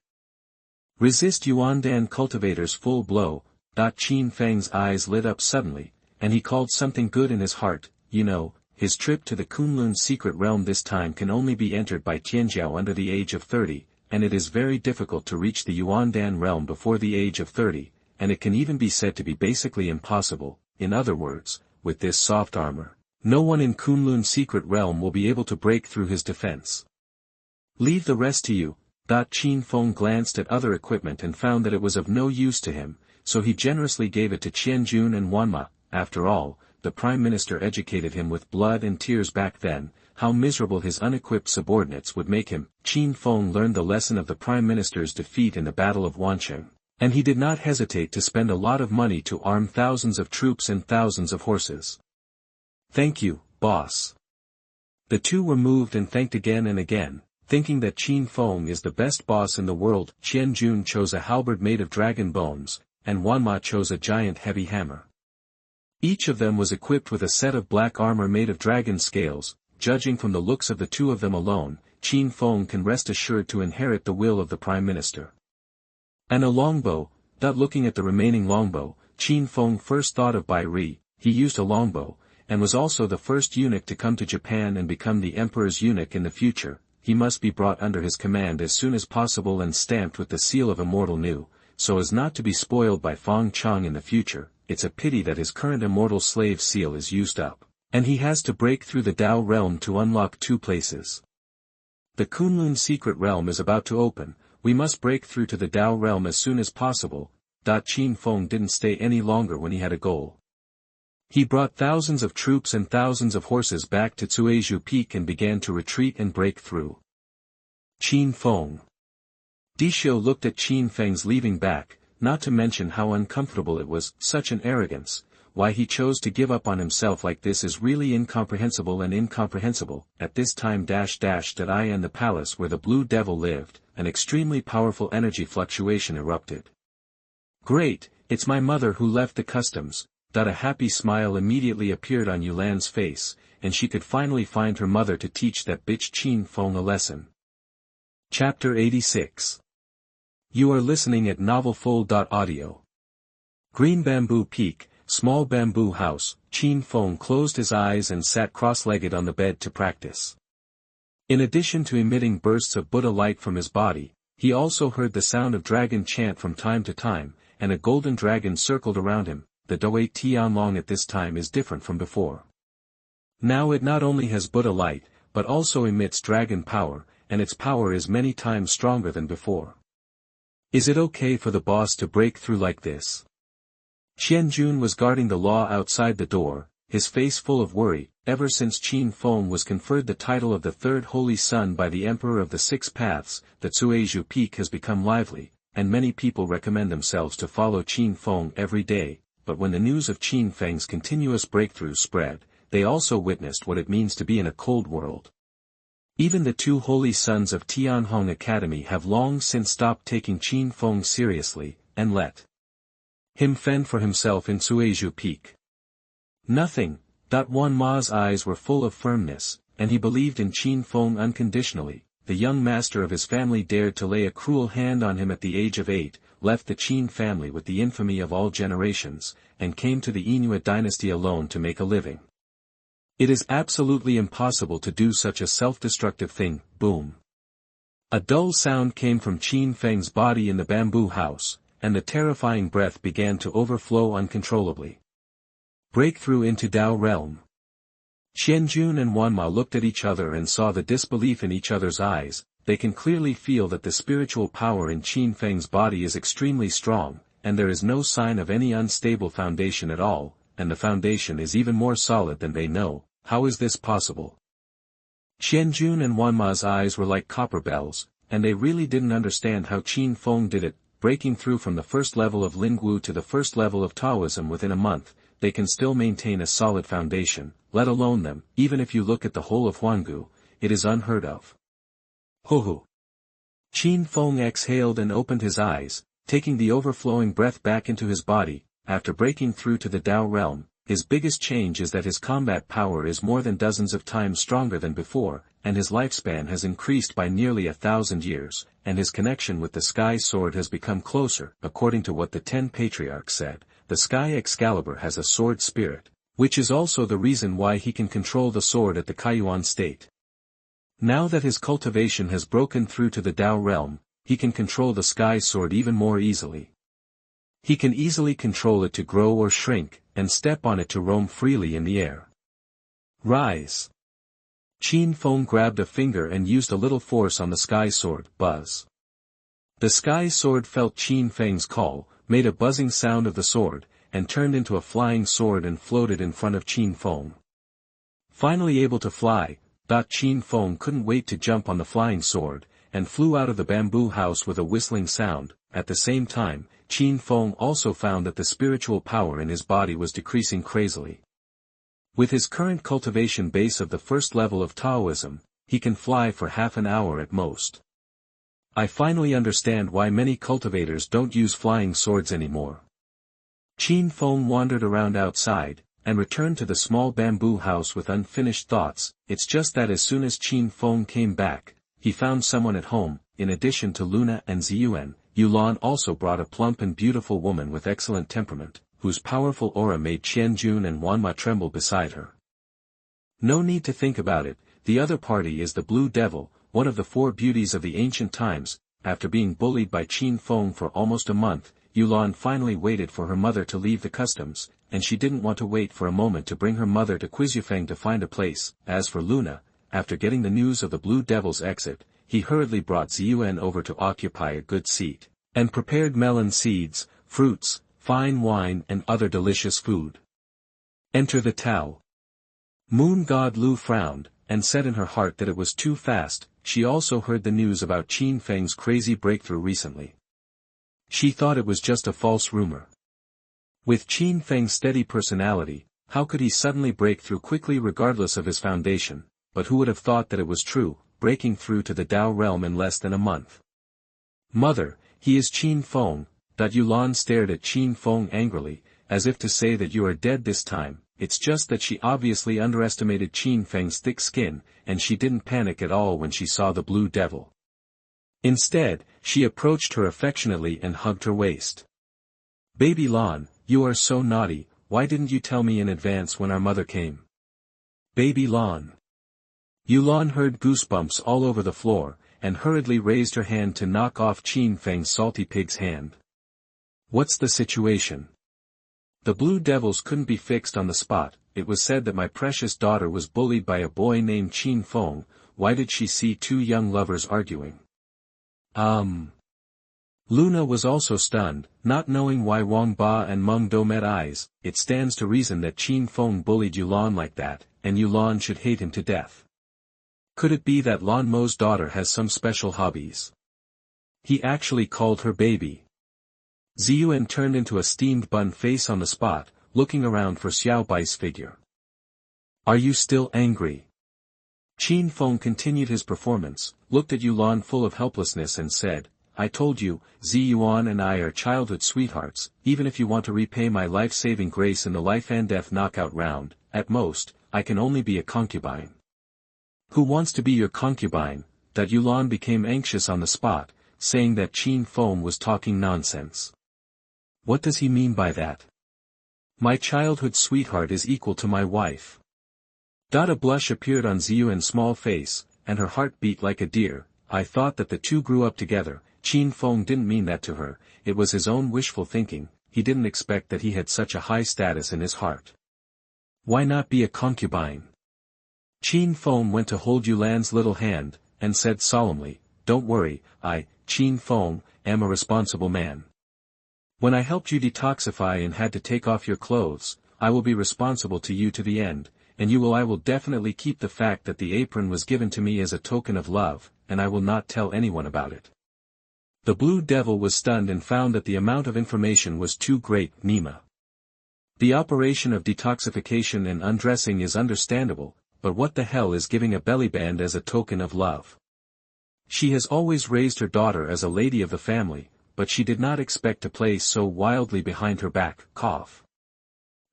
S1: Resist Yuandan cultivator's full blow. Qin Feng's eyes lit up suddenly, and he called something good in his heart. You know, his trip to the Kunlun secret realm this time can only be entered by Tianjiao under the age of 30, and it is very difficult to reach the Yuandan realm before the age of 30, and it can even be said to be basically impossible. In other words, with this soft armor, no one in Kunlun secret realm will be able to break through his defense. Leave the rest to you. Qin Feng glanced at other equipment and found that it was of no use to him, so he generously gave it to Qianjun and Wanma. After all, the Prime Minister educated him with blood and tears back then. How miserable his unequipped subordinates would make him. Qin Feng learned the lesson of the Prime Minister's defeat in the Battle of Wancheng, and he did not hesitate to spend a lot of money to arm thousands of troops and thousands of horses. Thank you, boss. The two were moved and thanked again and again, thinking that Qin Feng is the best boss in the world. Qianjun chose a halberd made of dragon bones, and Wanma chose a giant heavy hammer. Each of them was equipped with a set of black armor made of dragon scales. Judging from the looks of the two of them alone, Qin Feng can rest assured to inherit the will of the Prime Minister. And a longbow. Looking at the remaining longbow, Qin Feng first thought of Bai Ri. He used a longbow, and was also the first eunuch to come to Japan and become the emperor's eunuch in the future. He must be brought under his command as soon as possible and stamped with the seal of Immortal Nu, so as not to be spoiled by Feng Chang in the future. It's a pity that his current immortal slave seal is used up, and he has to break through the Dao realm to unlock 2 places. The Kunlun secret realm is about to open. We must break through to the Dao realm as soon as possible. Qin Feng didn't stay any longer when he had a goal. He brought thousands of troops and thousands of horses back to Cuizhu Peak and began to retreat and break through. Qin Feng. Dishio looked at Qin Feng's leaving back, not to mention how uncomfortable it was. Such an arrogance. Why he chose to give up on himself like this is really incomprehensible. At this time that I and the palace where the Blue Devil lived, an extremely powerful energy fluctuation erupted. Great, it's my mother who left the customs. A happy smile immediately appeared on Yulan's face, and she could finally find her mother to teach that bitch Qin Feng a lesson. Chapter 86. You are listening at novelfull.audio. Green Bamboo Peak, small bamboo house. Qin Feng closed his eyes and sat cross-legged on the bed to practice. In addition to emitting bursts of Buddha light from his body, he also heard the sound of dragon chant from time to time, and a golden dragon circled around him. The Doi Tianlong at this time is different from before. Now it not only has Buddha light, but also emits dragon power, and its power is many times stronger than before. Is it okay for the boss to break through like this? Qianjun was guarding the law outside the door, his face full of worry. Ever since Qin Feng was conferred the title of the third holy son by the Emperor of the Six Paths, the Cuizhu Peak has become lively, and many people recommend themselves to follow Qin Feng every day. But when the news of Qin Feng's continuous breakthroughs spread, they also witnessed what it means to be in a cold world. Even the two holy sons of Tianhong Academy have long since stopped taking Qin Feng seriously, and let him fend for himself in Cuizhu Peak. Nothing. Wan Ma's eyes were full of firmness, and he believed in Qin Feng unconditionally. The young master of his family dared to lay a cruel hand on him at the age of 8, left the Qin family with the infamy of all generations, and came to the Inua dynasty alone to make a living. It is absolutely impossible to do such a self-destructive thing. Boom. A dull sound came from Qin Feng's body in the bamboo house, and the terrifying breath began to overflow uncontrollably. Breakthrough into Dao realm. Qianjun and Wanma looked at each other and saw the disbelief in each other's eyes. They can clearly feel that the spiritual power in Qin Feng's body is extremely strong, and there is no sign of any unstable foundation at all, and the foundation is even more solid than they know. How is this possible? Qianjun and Wanma's eyes were like copper bells, and they really didn't understand how Qin Feng did it, breaking through from the first level of Lingwu to the first level of Taoism within a month. They can still maintain a solid foundation, let alone them. Even if you look at the whole of Huanggu, it is unheard of. Ho. Qin Feng exhaled and opened his eyes, taking the overflowing breath back into his body. After breaking through to the Dao realm, his biggest change is that his combat power is more than dozens of times stronger than before, and his lifespan has increased by nearly 1,000 years, and his connection with the Sky Sword has become closer. According to what the 10 patriarchs said, the Sky Excalibur has a sword spirit, which is also the reason why he can control the sword at the Kaiyuan state. Now that his cultivation has broken through to the Dao realm, he can control the Sky Sword even more easily. He can easily control it to grow or shrink, and step on it to roam freely in the air. Rise. Qin Feng grabbed a finger and used a little force on the Sky Sword. Buzz. The Sky Sword felt Qin Feng's call, made a buzzing sound of the sword, and turned into a flying sword and floated in front of Qin Feng. Finally able to fly, Qin Feng couldn't wait to jump on the flying sword, and flew out of the bamboo house with a whistling sound. At the same time, Qin Feng also found that the spiritual power in his body was decreasing crazily. With his current cultivation base of the first level of Taoism, he can fly for half an hour at most. I finally understand why many cultivators don't use flying swords anymore. Qin Feng wandered around outside, and returned to the small bamboo house with unfinished thoughts. It's just that as soon as Qin Feng came back, he found someone at home. In addition to Luna and Ziyuan, Yulan also brought a plump and beautiful woman with excellent temperament, whose powerful aura made Qianjun and Wanma tremble beside her. No need to think about it, the other party is the Blue Devil, one of the 4 beauties of the ancient times. After being bullied by Qin Feng for almost a month, Yulan finally waited for her mother to leave the customs, and she didn't want to wait for a moment to bring her mother to Qizhufeng to find a place. As for Luna, after getting the news of the Blue Devil's exit, he hurriedly brought Ziyuan over to occupy a good seat, and prepared melon seeds, fruits, fine wine and other delicious food. Enter the Tao. Moon god Lu frowned, and said in her heart that it was too fast. She also heard the news about Qin Feng's crazy breakthrough recently. She thought it was just a false rumor. With Qin Feng's steady personality, how could he suddenly break through quickly regardless of his foundation? But who would have thought that it was true, breaking through to the Tao realm in less than a month? Mother, he is Qin Feng. Yulan stared at Qin Feng angrily, as if to say that you are dead this time. It's just that she obviously underestimated Qin Feng's thick skin, and she didn't panic at all when she saw the blue devil. Instead, she approached her affectionately and hugged her waist. Baby Lan, you are so naughty, why didn't you tell me in advance when our mother came? Baby Lan. Yulan heard goosebumps all over the floor, and hurriedly raised her hand to knock off Qin Feng's salty pig's hand. What's the situation? The blue devils couldn't be fixed on the spot. It was said that my precious daughter was bullied by a boy named Qin Feng. Why did she see two young lovers arguing? Luna was also stunned, not knowing why Wang Ba and Meng Do met eyes. It stands to reason that Qin Feng bullied Yulan like that, and Yulan should hate him to death. Could it be that Lan Mo's daughter has some special hobbies? He actually called her baby. Ziyuan turned into a steamed bun face on the spot, looking around for Xiao Bai's figure. Are you still angry? Qin Feng continued his performance, looked at Yulan full of helplessness and said, I told you, Ziyuan and I are childhood sweethearts. Even if you want to repay my life-saving grace in the life and death knockout round, at most, I can only be a concubine. Who wants to be your concubine? That Yulan became anxious on the spot, saying that Qin Feng was talking nonsense. What does he mean by that? My childhood sweetheart is equal to my wife. A blush appeared on Ziyuan's small face, and her heart beat like a deer. I thought that the two grew up together. Qin Feng didn't mean that to her, it was his own wishful thinking. He didn't expect that he had such a high status in his heart. Why not be a concubine? Qin Feng went to hold Yulan's little hand, and said solemnly, Don't worry, I, Qin Feng, am a responsible man. When I helped you detoxify and had to take off your clothes, I will be responsible to you to the end, and I will definitely keep the fact that the apron was given to me as a token of love, and I will not tell anyone about it. The blue devil was stunned and found that the amount of information was too great. Nima. The operation of detoxification and undressing is understandable, but what the hell is giving a bellyband as a token of love? She has always raised her daughter as a lady of the family, but she did not expect to play so wildly behind her back. Cough.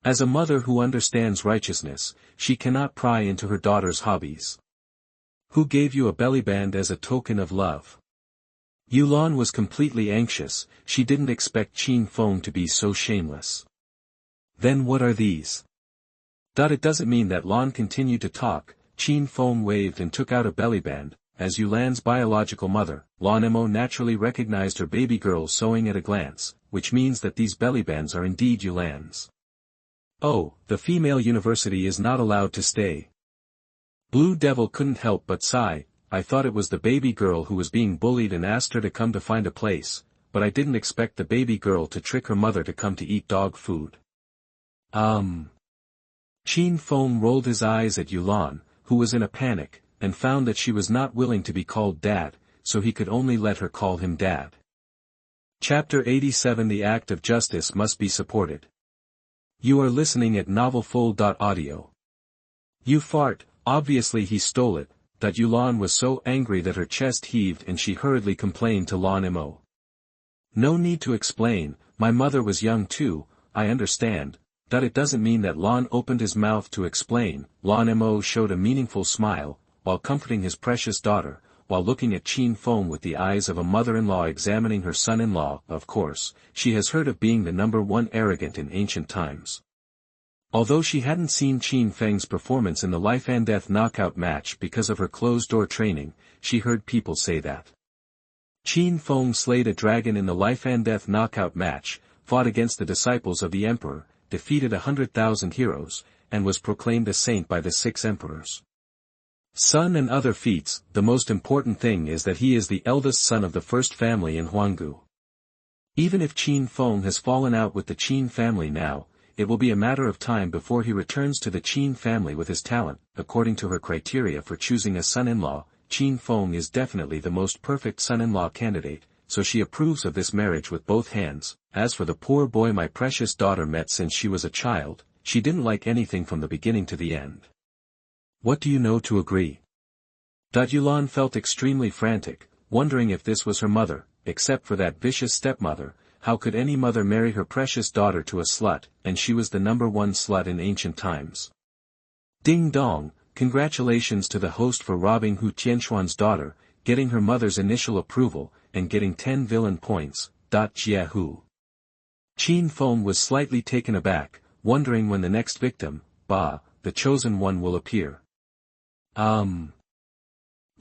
S1: As a mother who understands righteousness, she cannot pry into her daughter's hobbies. Who gave you a bellyband as a token of love? Yulan was completely anxious. She didn't expect Qin Feng to be so shameless. Then what are these? It doesn't mean that Lan continued to talk. Qin Feng waved and took out a bellyband. As Yulan's biological mother, Lan Mo naturally recognized her baby girl sewing at a glance, which means that these bellybands are indeed Yulan's. Oh, the female university is not allowed to stay. Blue Devil couldn't help but sigh. I thought it was the baby girl who was being bullied and asked her to come to find a place, but I didn't expect the baby girl to trick her mother to come to eat dog food. Qin Feng rolled his eyes at Yulan, who was in a panic, and found that she was not willing to be called Dad, so he could only let her call him Dad. Chapter 87 The Act of Justice Must Be Supported. You are listening at novelfull.audio. You fart, obviously he stole it. Yulan was so angry that her chest heaved and she hurriedly complained to Lan Mo. No need to explain, my mother was young too, I understand. It doesn't mean that Lan opened his mouth to explain. Lan Mo showed a meaningful smile, while comforting his precious daughter, while looking at Qin Feng with the eyes of a mother-in-law examining her son-in-law. Of course, she has heard of being the number one arrogant in ancient times. Although she hadn't seen Qin Feng's performance in the life and death knockout match because of her closed-door training, she heard people say that. Qin Feng slayed a dragon in the life and death knockout match, fought against the disciples of the emperor, defeated 100,000 heroes, and was proclaimed a saint by the 6 emperors. Son and other feats. The most important thing is that he is the eldest son of the first family in Huanggu. Even if Qin Feng has fallen out with the Qin family now, it will be a matter of time before he returns to the Qin family with his talent. According to her criteria for choosing a son-in-law, Qin Feng is definitely the most perfect son-in-law candidate, so she approves of this marriage with both hands. As for the poor boy my precious daughter met since she was a child, she didn't like anything from the beginning to the end. What do you know to agree? Yulan felt extremely frantic, wondering if this was her mother. Except for that vicious stepmother, how could any mother marry her precious daughter to a slut, and she was the #1 slut in ancient times. Ding dong, congratulations to the host for robbing Hu Tianxuan's daughter, getting her mother's initial approval, and getting 10 villain points. Jie Hu. Qin Feng was slightly taken aback, wondering when the next victim, the chosen one, will appear.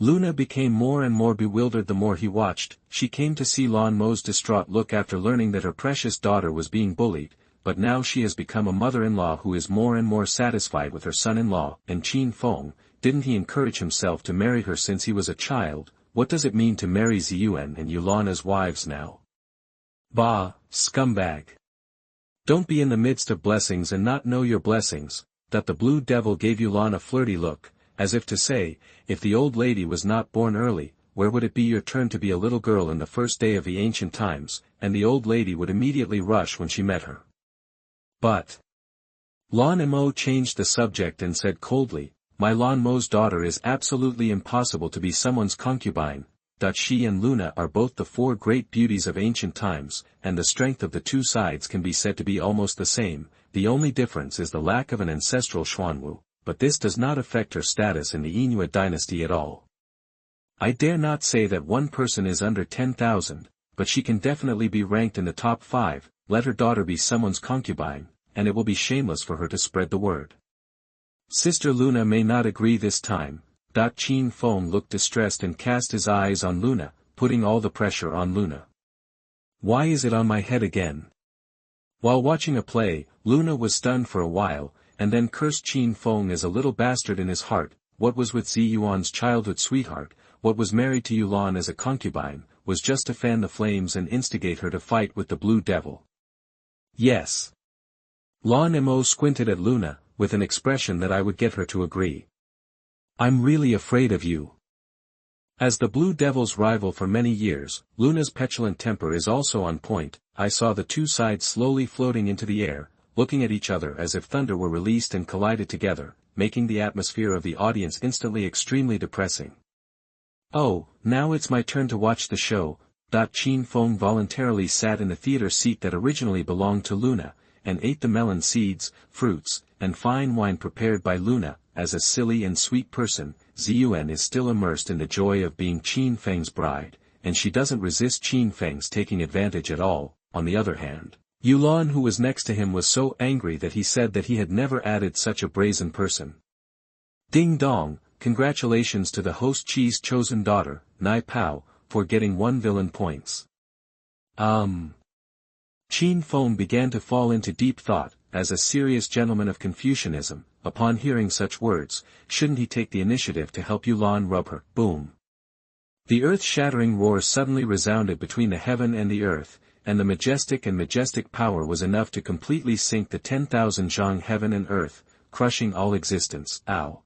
S1: Luna became more and more bewildered the more he watched. She came to see Lan Mo's distraught look after learning that her precious daughter was being bullied, but now she has become a mother-in-law who is more and more satisfied with her son-in-law. And Qin Feng, didn't he encourage himself to marry her since he was a child? What does it mean to marry Ziyuan and Yulan as wives now? Scumbag. Don't be in the midst of blessings and not know your blessings. That the blue devil gave Yulan a flirty look, as if to say, if the old lady was not born early, where would it be your turn to be a little girl in the first day of the ancient times? And the old lady would immediately rush when she met her. But Lan Mo changed the subject and said coldly, my Lan Mo's daughter is absolutely impossible to be someone's concubine. She and Luna are both the 4 great beauties of ancient times, and the strength of the two sides can be said to be almost the same. The only difference is the lack of an ancestral Xuanwu, but this does not affect her status in the Inua dynasty at all. I dare not say that one person is under 10,000, but she can definitely be ranked in the top 5. Let her daughter be someone's concubine, and it will be shameless for her to spread the word. Sister Luna may not agree this time. Qin Feng looked distressed and cast his eyes on Luna, putting all the pressure on Luna. Why is it on my head again? While watching a play, Luna was stunned for a while, and then cursed Qin Feng as a little bastard in his heart. What was with Ziyuan's childhood sweetheart, what was married to Yulan as a concubine, was just to fan the flames and instigate her to fight with the blue devil. Yes. Lan Mo squinted at Luna, with an expression that I would get her to agree. I'm really afraid of you. As the blue devil's rival for many years, Luna's petulant temper is also on point. I saw the two sides slowly floating into the air, looking at each other as if thunder were released and collided together, making the atmosphere of the audience instantly extremely depressing. Oh, now it's my turn to watch the show. Qin Feng voluntarily sat in the theater seat that originally belonged to Luna, and ate the melon seeds, fruits, and fine wine prepared by Luna. As a silly and sweet person, Ziyuan is still immersed in the joy of being Qin Feng's bride, and she doesn't resist Qin Feng's taking advantage at all. On the other hand, Yulan, who was next to him, was so angry that he said that he had never added such a brazen person. Ding dong, congratulations to the host Qi's chosen daughter, Nai Pao, for getting 1 villain points. Qin Feng began to fall into deep thought. As a serious gentleman of Confucianism, upon hearing such words, shouldn't he take the initiative to help Yulan rub her? Boom! The earth-shattering roar suddenly resounded between the heaven and the earth, and the majestic power was enough to completely sink the 10,000 zhang heaven and earth, crushing all existence. Ow!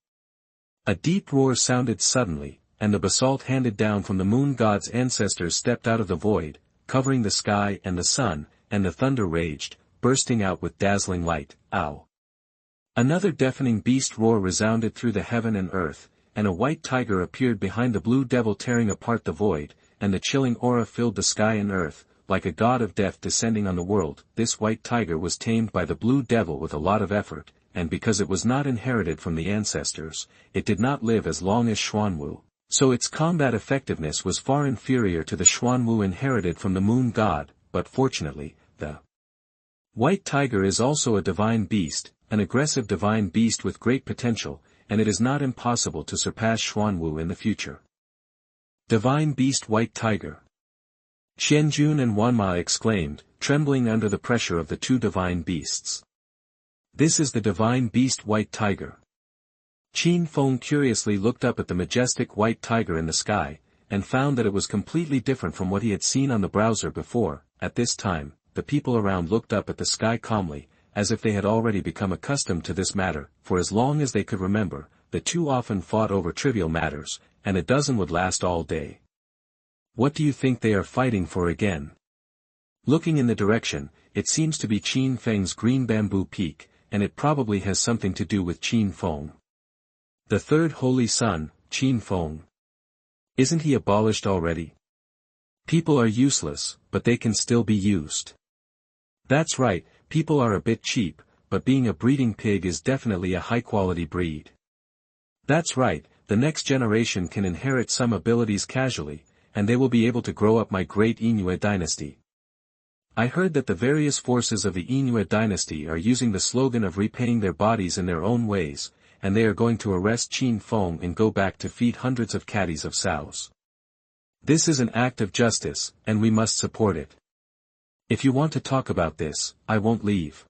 S1: A deep roar sounded suddenly, and the basalt handed down from the moon god's ancestors stepped out of the void, covering the sky and the sun, and the thunder raged, bursting out with dazzling light. Ow! Another deafening beast roar resounded through the heaven and earth, and a white tiger appeared behind the blue devil tearing apart the void, and the chilling aura filled the sky and earth, like a god of death descending on the world. This white tiger was tamed by the blue devil with a lot of effort, and because it was not inherited from the ancestors, it did not live as long as Xuanwu, so its combat effectiveness was far inferior to the Xuanwu inherited from the moon god. But fortunately, the white tiger is also a divine beast, an aggressive divine beast with great potential, and it is not impossible to surpass Xuanwu in the future. Divine beast white tiger. Xianjun and Wanma exclaimed, trembling under the pressure of the two divine beasts. This is the divine beast white tiger. Qin Feng curiously looked up at the majestic white tiger in the sky, and found that it was completely different from what he had seen on the browser before. At this time, the people around looked up at the sky calmly, as if they had already become accustomed to this matter. For as long as they could remember, the two often fought over trivial matters, and a dozen would last all day. What do you think they are fighting for again? Looking in the direction, it seems to be Qin Feng's green bamboo peak, and it probably has something to do with Qin Feng. The third holy son, Qin Feng. Isn't he abolished already? People are useless, but they can still be used. That's right, people are a bit cheap, but being a breeding pig is definitely a high-quality breed. That's right, the next generation can inherit some abilities casually, and they will be able to grow up my great Inuit dynasty. I heard that the various forces of the Inuit dynasty are using the slogan of repaying their bodies in their own ways, and they are going to arrest Qin Feng and go back to feed hundreds of caddies of sows. This is an act of justice, and we must support it. If you want to talk about this, I won't leave.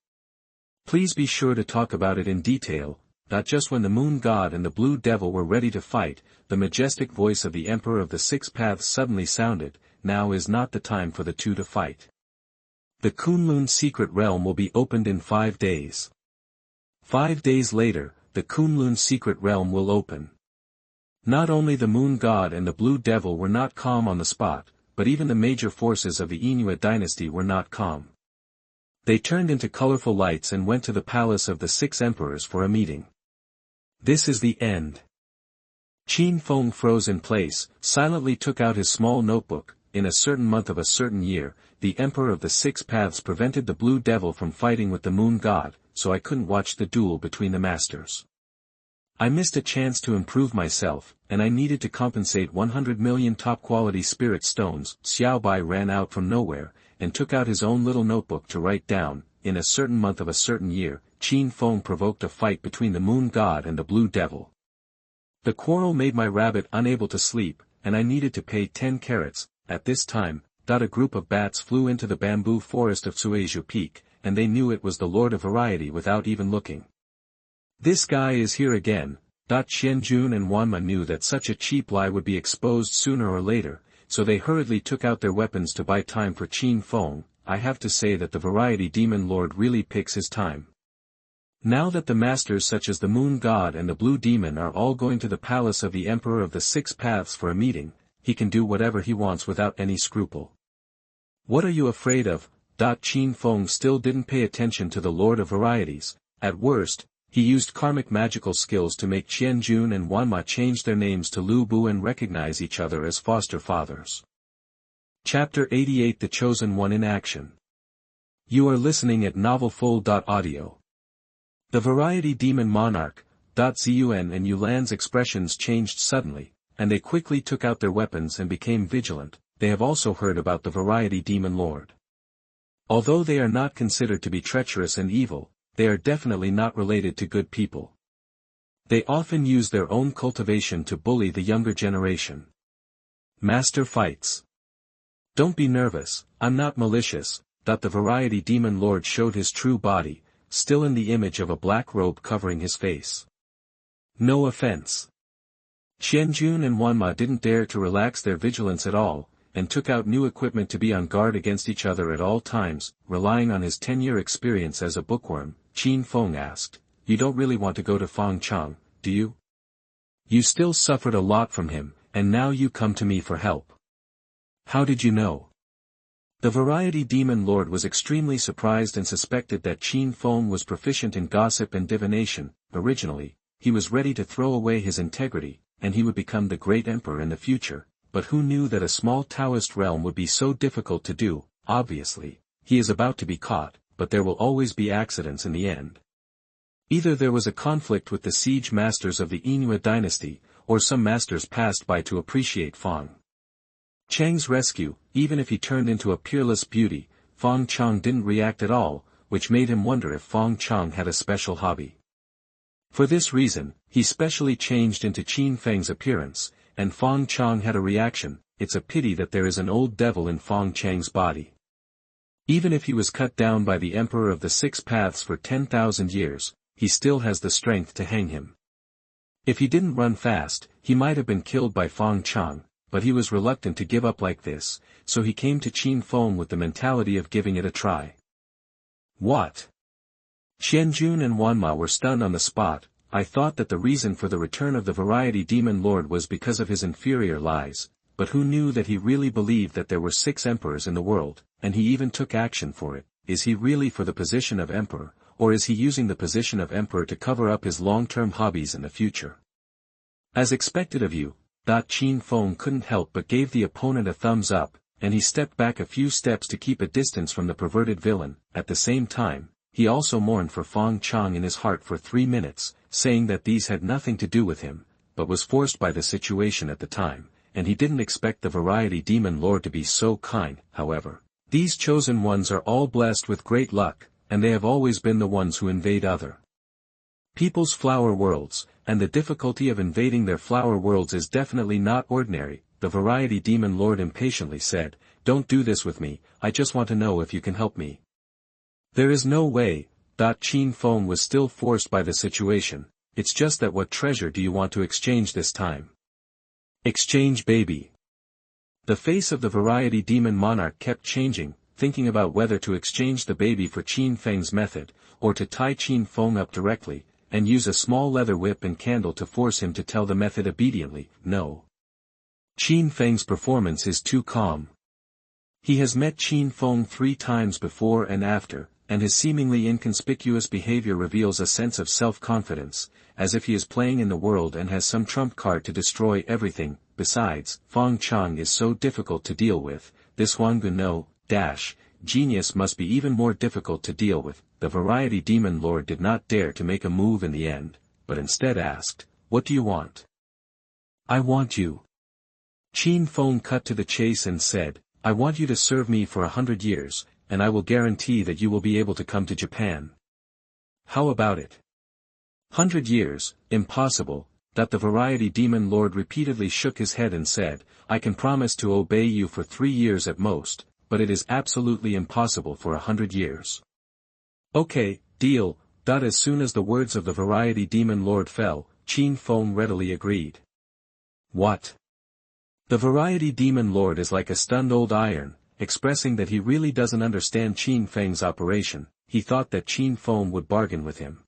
S1: Please be sure to talk about it in detail. Just when the moon god and the blue devil were ready to fight, the majestic voice of the Emperor of the Six Paths suddenly sounded, "Now is not the time for the two to fight. The Kunlun secret realm will be opened in 5 days. 5 days later, the Kunlun secret realm will open." Not only the moon god and the blue devil were not calm on the spot, but even the major forces of the Inuit dynasty were not calm. They turned into colorful lights and went to the palace of the 6 emperors for a meeting. This is the end. Qin Feng froze in place, silently took out his small notebook. In a certain month of a certain year, the Emperor of the 6 Paths prevented the Blue Devil from fighting with the Moon God, so I couldn't watch the duel between the masters. I missed a chance to improve myself, and I needed to compensate 100 million top-quality spirit stones. Xiao Bai ran out from nowhere, and took out his own little notebook to write down, in a certain month of a certain year, Qin Feng provoked a fight between the Moon God and the Blue Devil. The quarrel made my rabbit unable to sleep, and I needed to pay 10 carats. At this time, a group of bats flew into the bamboo forest of Suizhou Peak, and they knew it was the Lord of Variety without even looking. This guy is here again. Qianjun and Wanma knew that such a cheap lie would be exposed sooner or later, so they hurriedly took out their weapons to buy time for Qin Feng. I have to say that the Variety Demon Lord really picks his time. Now that the masters such as the Moon God and the Blue Demon are all going to the palace of the Emperor of the 6 Paths for a meeting, he can do whatever he wants without any scruple. What are you afraid of? Qin Feng still didn't pay attention to the Lord of Varieties. At worst, he used karmic magical skills to make Qianjun and Wanma change their names to Lu Bu and recognize each other as foster fathers. Chapter 88 The Chosen One in Action. You are listening at novelfull.audio. The Variety Demon Monarch, Zun and Yulan's expressions changed suddenly, and they quickly took out their weapons and became vigilant. They have also heard about the Variety Demon Lord. Although they are not considered to be treacherous and evil, they are definitely not related to good people. They often use their own cultivation to bully the younger generation. Master fights. Don't be nervous, I'm not malicious. The Variety Demon Lord showed his true body, still in the image of a black robe covering his face. No offense. Qianjun and Wanma didn't dare to relax their vigilance at all, and took out new equipment to be on guard against each other at all times. Relying on his 10-year experience as a bookworm, Qin Feng asked, "You don't really want to go to Fangchang, do you? You still suffered a lot from him, and now you come to me for help. How did you know?" The Variety Demon Lord was extremely surprised and suspected that Qin Feng was proficient in gossip and divination. Originally, he was ready to throw away his integrity, and he would become the great emperor in the future, but who knew that a small Taoist realm would be so difficult to do? Obviously, he is about to be caught, but there will always be accidents in the end. Either there was a conflict with the siege masters of the Inuit dynasty, or some masters passed by to appreciate Fang Chang's rescue. Even if he turned into a peerless beauty, Fang Chang didn't react at all, which made him wonder if Fang Chang had a special hobby. For this reason, he specially changed into Qin Feng's appearance, and Fang Chang had a reaction. It's a pity that there is an old devil in Fang Chang's body. Even if he was cut down by the Emperor of the 6 Paths for 10,000 years, he still has the strength to hang him. If he didn't run fast, he might have been killed by Fang Chang, but he was reluctant to give up like this, so he came to Qin Feng with the mentality of giving it a try. What? Qianjun and Wanma were stunned on the spot. I thought that the reason for the return of the Variety Demon Lord was because of his inferior lies, but who knew that he really believed that there were 6 emperors in the world, and he even took action for it. Is he really for the position of emperor, or is he using the position of emperor to cover up his long-term hobbies in the future? As expected of you, Qin Feng couldn't help but gave the opponent a thumbs up, and he stepped back a few steps to keep a distance from the perverted villain. At the same time, he also mourned for Feng Chang in his heart for 3 minutes, saying that these had nothing to do with him, but was forced by the situation at the time, and he didn't expect the Variety Demon Lord to be so kind. However, these chosen ones are all blessed with great luck, and they have always been the ones who invade other people's flower worlds, and the difficulty of invading their flower worlds is definitely not ordinary. The Variety Demon Lord impatiently said, "Don't do this with me, I just want to know if you can help me." "There is no way." Qin Feng was still forced by the situation. "It's just that what treasure do you want to exchange this time?" "Exchange baby." The face of the Variety Demon Monarch kept changing, thinking about whether to exchange the baby for Qin Feng's method, or to tie Qin Feng up directly, and use a small leather whip and candle to force him to tell the method obediently. No. Qin Feng's performance is too calm. He has met Qin Feng 3 times before and after, and his seemingly inconspicuous behavior reveals a sense of self-confidence, as if he is playing in the world and has some trump card to destroy everything. Besides, Feng Chang is so difficult to deal with, this Huangguo genius must be even more difficult to deal with. The Variety Demon Lord did not dare to make a move in the end, but instead asked, "What do you want?" "I want you." Qin Feng cut to the chase and said, "I want you to serve me for 100 years, and I will guarantee that you will be able to come to Japan." "How about it?" "100 years, impossible." The Variety Demon Lord repeatedly shook his head and said, "I can promise to obey you for 3 years at most, but it is absolutely impossible for 100 years. "Okay, deal." As soon as the words of the Variety Demon Lord fell, Qin Feng readily agreed. "What?" The Variety Demon Lord is like a stunned old iron, expressing that he really doesn't understand Qin Feng's operation. He thought that Qin Feng would bargain with him.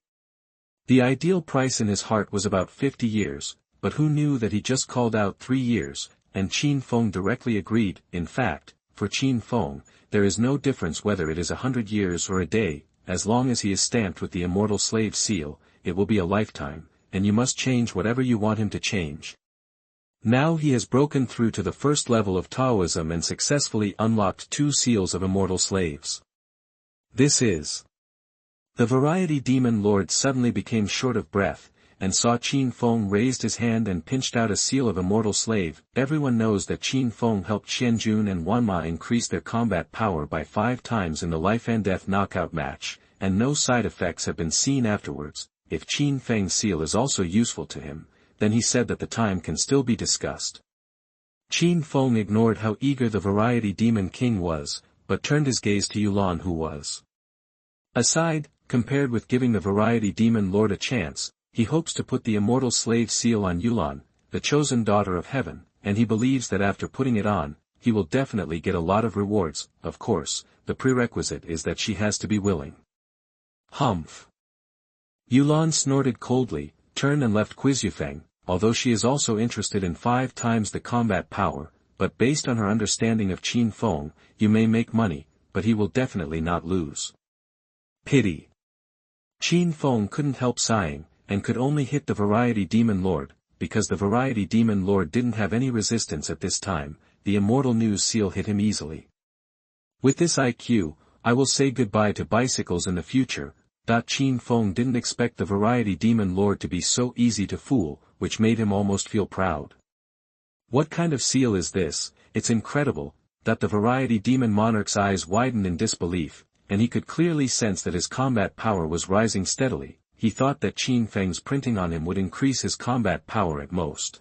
S1: The ideal price in his heart was about 50 years, but who knew that he just called out 3 years, and Qin Feng directly agreed. In fact, for Qin Feng, there is no difference whether it is 100 years or a day, as long as he is stamped with the immortal slave seal, it will be a lifetime, and you must change whatever you want him to change. Now he has broken through to the first level of Taoism and successfully unlocked 2 seals of immortal slaves. This is... The Variety Demon Lord suddenly became short of breath, and saw Qin Feng raised his hand and pinched out a seal of immortal slave. Everyone knows that Qin Feng helped Qianjun and Wanma increase their combat power by 5 times in the life and death knockout match, and no side effects have been seen afterwards. If Qin Feng's seal is also useful to him, then he said that the time can still be discussed. Qin Feng ignored how eager the Variety Demon King was, but turned his gaze to Yulan, who was aside. Compared with giving the Variety Demon Lord a chance, he hopes to put the immortal slave seal on Yulan, the chosen daughter of heaven, and he believes that after putting it on, he will definitely get a lot of rewards. Of course, the prerequisite is that she has to be willing. Humph. Yulan snorted coldly, turned and left Qizhufeng, although she is also interested in 5 times the combat power, but based on her understanding of Qin Feng, you may make money, but he will definitely not lose. Pity. Qin Feng couldn't help sighing, and could only hit the Variety Demon Lord, because the Variety Demon Lord didn't have any resistance at this time. The immortal news seal hit him easily. With this IQ, I will say goodbye to bicycles in the future. Qin Feng didn't expect the Variety Demon Lord to be so easy to fool, which made him almost feel proud. What kind of seal is this? It's incredible. The Variety Demon Monarch's eyes widened in disbelief, and he could clearly sense that his combat power was rising steadily. He thought that Qin Feng's printing on him would increase his combat power at most.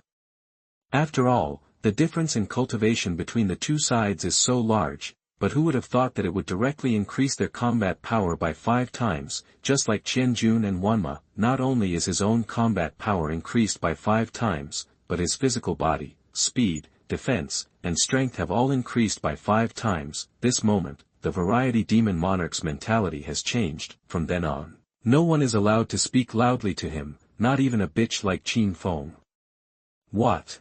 S1: After all, the difference in cultivation between the 2 sides is so large, but who would have thought that it would directly increase their combat power by 5 times, just like Qianjun and Wanma. Not only is his own combat power increased by 5 times, but his physical body, speed, defense, and strength have all increased by 5 times. This moment, the Variety Demon Monarch's mentality has changed. From then on, No one is allowed to speak loudly to him, not even a bitch like Qin Feng. What?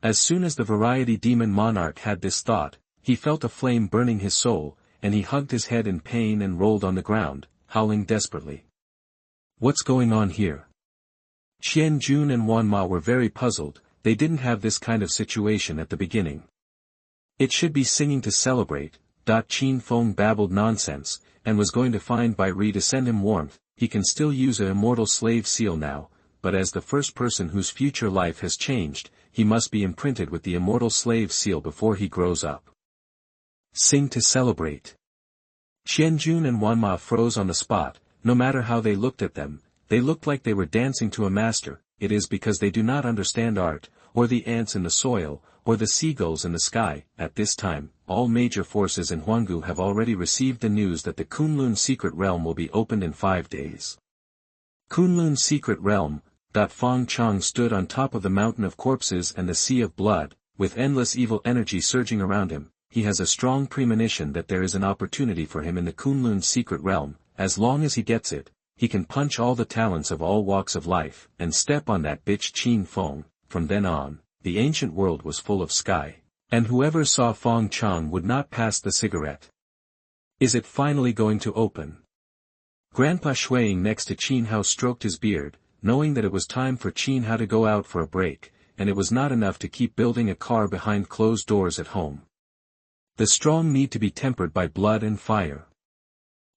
S1: As soon as the variety demon monarch had this thought, he felt a flame burning his soul, and he hugged his head in pain and rolled on the ground, howling desperately. What's going on here? Qian Jun and Wan Ma were very puzzled. They didn't have this kind of situation at the beginning. It should be singing to celebrate. Qin Feng babbled nonsense, and was going to find Bai Ri to send him warmth. He can still use a immortal slave seal now, but as the first person whose future life has changed, he must be imprinted with the immortal slave seal before he grows up. Sing to celebrate. Qianjun and Wanma froze on the spot. No matter how they looked at them, they looked like they were dancing to a master. It is because they do not understand art, or the ants in the soil, or the seagulls in the sky. At this time, all major forces in Huanggu have already received the news that the Kunlun secret realm will be opened in 5 days. Kunlun secret realm. Fang Chang stood on top of the mountain of corpses and the sea of blood, with endless evil energy surging around him. He has a strong premonition that there is an opportunity for him in the Kunlun secret realm. As long as he gets it, he can punch all the talents of all walks of life, and step on that bitch Qin Feng. From then on, the ancient world was full of sky, and whoever saw Fang Chang would not pass the cigarette. Is it finally going to open? Grandpa Shuang next to Qin Hao stroked his beard, knowing that it was time for Qin Hao to go out for a break, and it was not enough to keep building a car behind closed doors at home. The strong need to be tempered by blood and fire.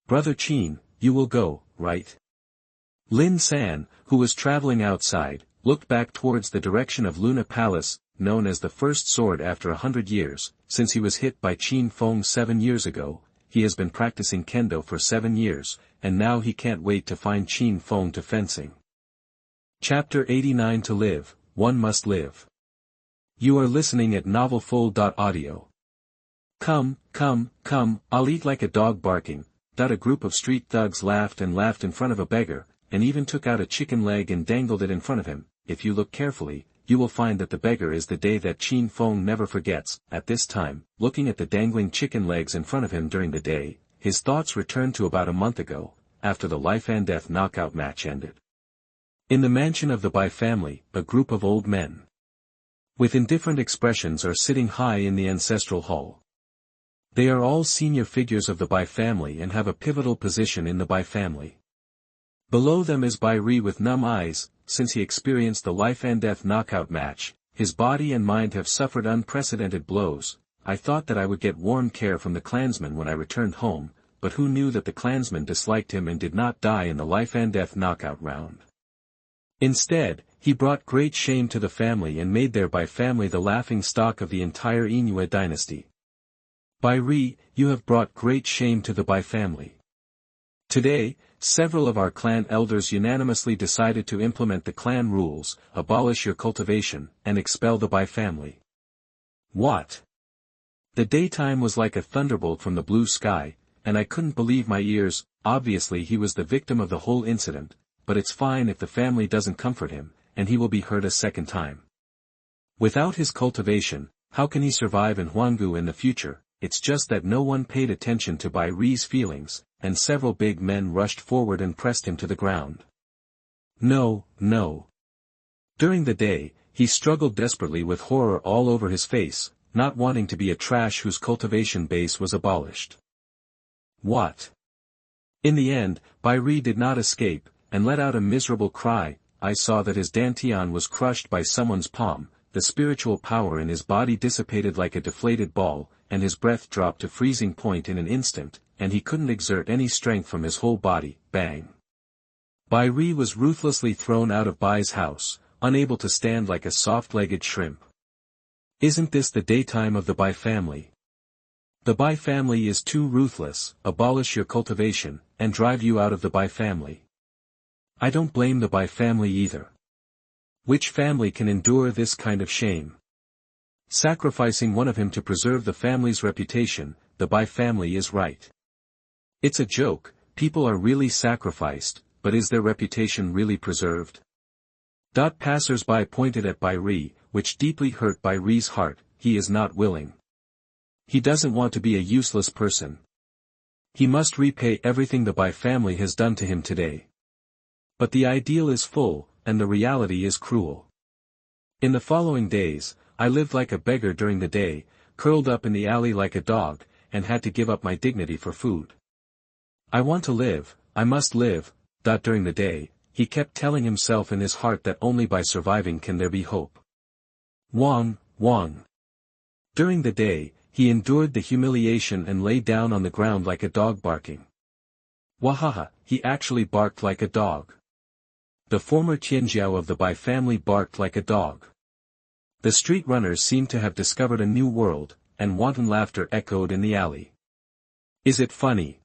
S1: Brother Qin, you will go, right? Lin San, who was traveling outside, looked back towards the direction of Luna Palace, known as the first sword after 100 years, since he was hit by Qin Feng 7 years ago. He has been practicing kendo for 7 years, and now he can't wait to find Qin Feng to fencing. Chapter 89 To live, one must live. You are listening at novelfull.audio. Come, I'll eat like a dog barking. A group of street thugs laughed and laughed in front of a beggar, and even took out a chicken leg and dangled it in front of him. If you look carefully, you will find that the beggar is the day that Qin Feng never forgets. At this time, looking at the dangling chicken legs in front of him during the day, his thoughts returned to about a month ago, after the life and death knockout match ended. In the mansion of the Bai family, a group of old men with indifferent expressions are sitting high in the ancestral hall. They are all senior figures of the Bai family and have a pivotal position in the Bai family. Below them is Bai Ri with numb eyes. Since he experienced the life and death knockout match, his body and mind have suffered unprecedented blows. I thought that I would get warm care from the clansmen when I returned home, but who knew that the clansmen disliked him and did not die in the life and death knockout round. Instead, he brought great shame to the family and made their Bai family the laughing stock of the entire Inue dynasty. Bai Ri, you have brought great shame to the Bai family. Today, several of our clan elders unanimously decided to implement the clan rules, abolish your cultivation, and expel the Bai family. What? The daytime was like a thunderbolt from the blue sky, and I couldn't believe my ears. Obviously he was the victim of the whole incident, but it's fine if the family doesn't comfort him, and he will be hurt a second time. Without his cultivation, how can he survive in Huanggu in the future? It's just that no one paid attention to Bai Ri's feelings, and several big men rushed forward and pressed him to the ground. No. During the day, he struggled desperately with horror all over his face, not wanting to be a trash whose cultivation base was abolished. What? In the end, Bai Ri did not escape, and let out a miserable cry. I saw that his dantian was crushed by someone's palm, the spiritual power in his body dissipated like a deflated ball, and his breath dropped to freezing point in an instant, and he couldn't exert any strength from his whole body. Bang! Bai Ri was ruthlessly thrown out of Bai's house, unable to stand like a soft-legged shrimp. Isn't this the daytime of the Bai family? The Bai family is too ruthless. Abolish your cultivation, and drive you out of the Bai family. I don't blame the Bai family either. Which family can endure this kind of shame? Sacrificing one of him to preserve the family's reputation, the Bai family is right. It's a joke, people are really sacrificed, but is their reputation really preserved? Passers-by pointed at Bai Ri, which deeply hurt Bai Ri's heart. He is not willing. He doesn't want to be a useless person. He must repay everything the Bai family has done to him today. But the ideal is full, and the reality is cruel. In the following days, I lived like a beggar during the day, curled up in the alley like a dog, and had to give up my dignity for food. I want to live, I must live. During the day, he kept telling himself in his heart that only by surviving can there be hope. Wang. During the day, he endured the humiliation and lay down on the ground like a dog barking. Wahaha, he actually barked like a dog. The former Tianjiao of the Bai family barked like a dog. The street runners seemed to have discovered a new world, and wanton laughter echoed in the alley. Is it funny?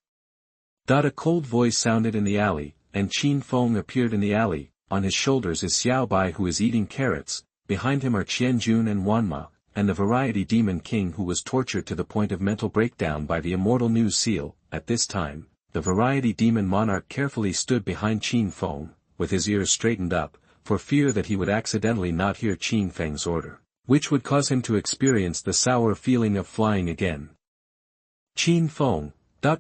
S1: A cold voice sounded in the alley, and Qin Feng appeared in the alley. On his shoulders is Xiao Bai, who is eating carrots, behind him are Qianjun and Wanma, and the variety demon king who was tortured to the point of mental breakdown by the immortal news seal. At this time, the variety demon monarch carefully stood behind Qin Feng, with his ears straightened up, for fear that he would accidentally not hear Qin Feng's order, which would cause him to experience the sour feeling of flying again. Qin Feng.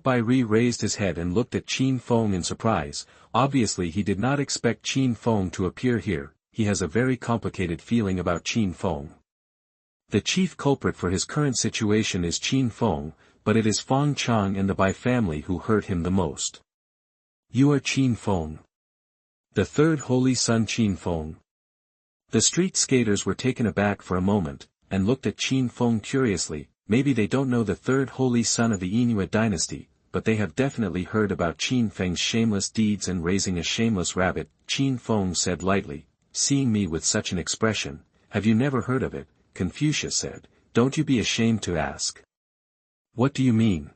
S1: Bai Ri raised his head and looked at Qin Feng in surprise. Obviously he did not expect Qin Feng to appear here. He has a very complicated feeling about Qin Feng. The chief culprit for his current situation is Qin Feng, but it is Feng Chang and the Bai family who hurt him the most. You are Qin Feng. The third holy son Qin Feng. The street skaters were taken aback for a moment, and looked at Qin Feng curiously. Maybe they don't know the third holy son of the Inuit dynasty, but they have definitely heard about Qin Feng's shameless deeds and raising a shameless rabbit. Qin Feng said lightly, seeing me with such an expression. Have you never heard of it? Confucius said, don't you be ashamed to ask. What do you mean?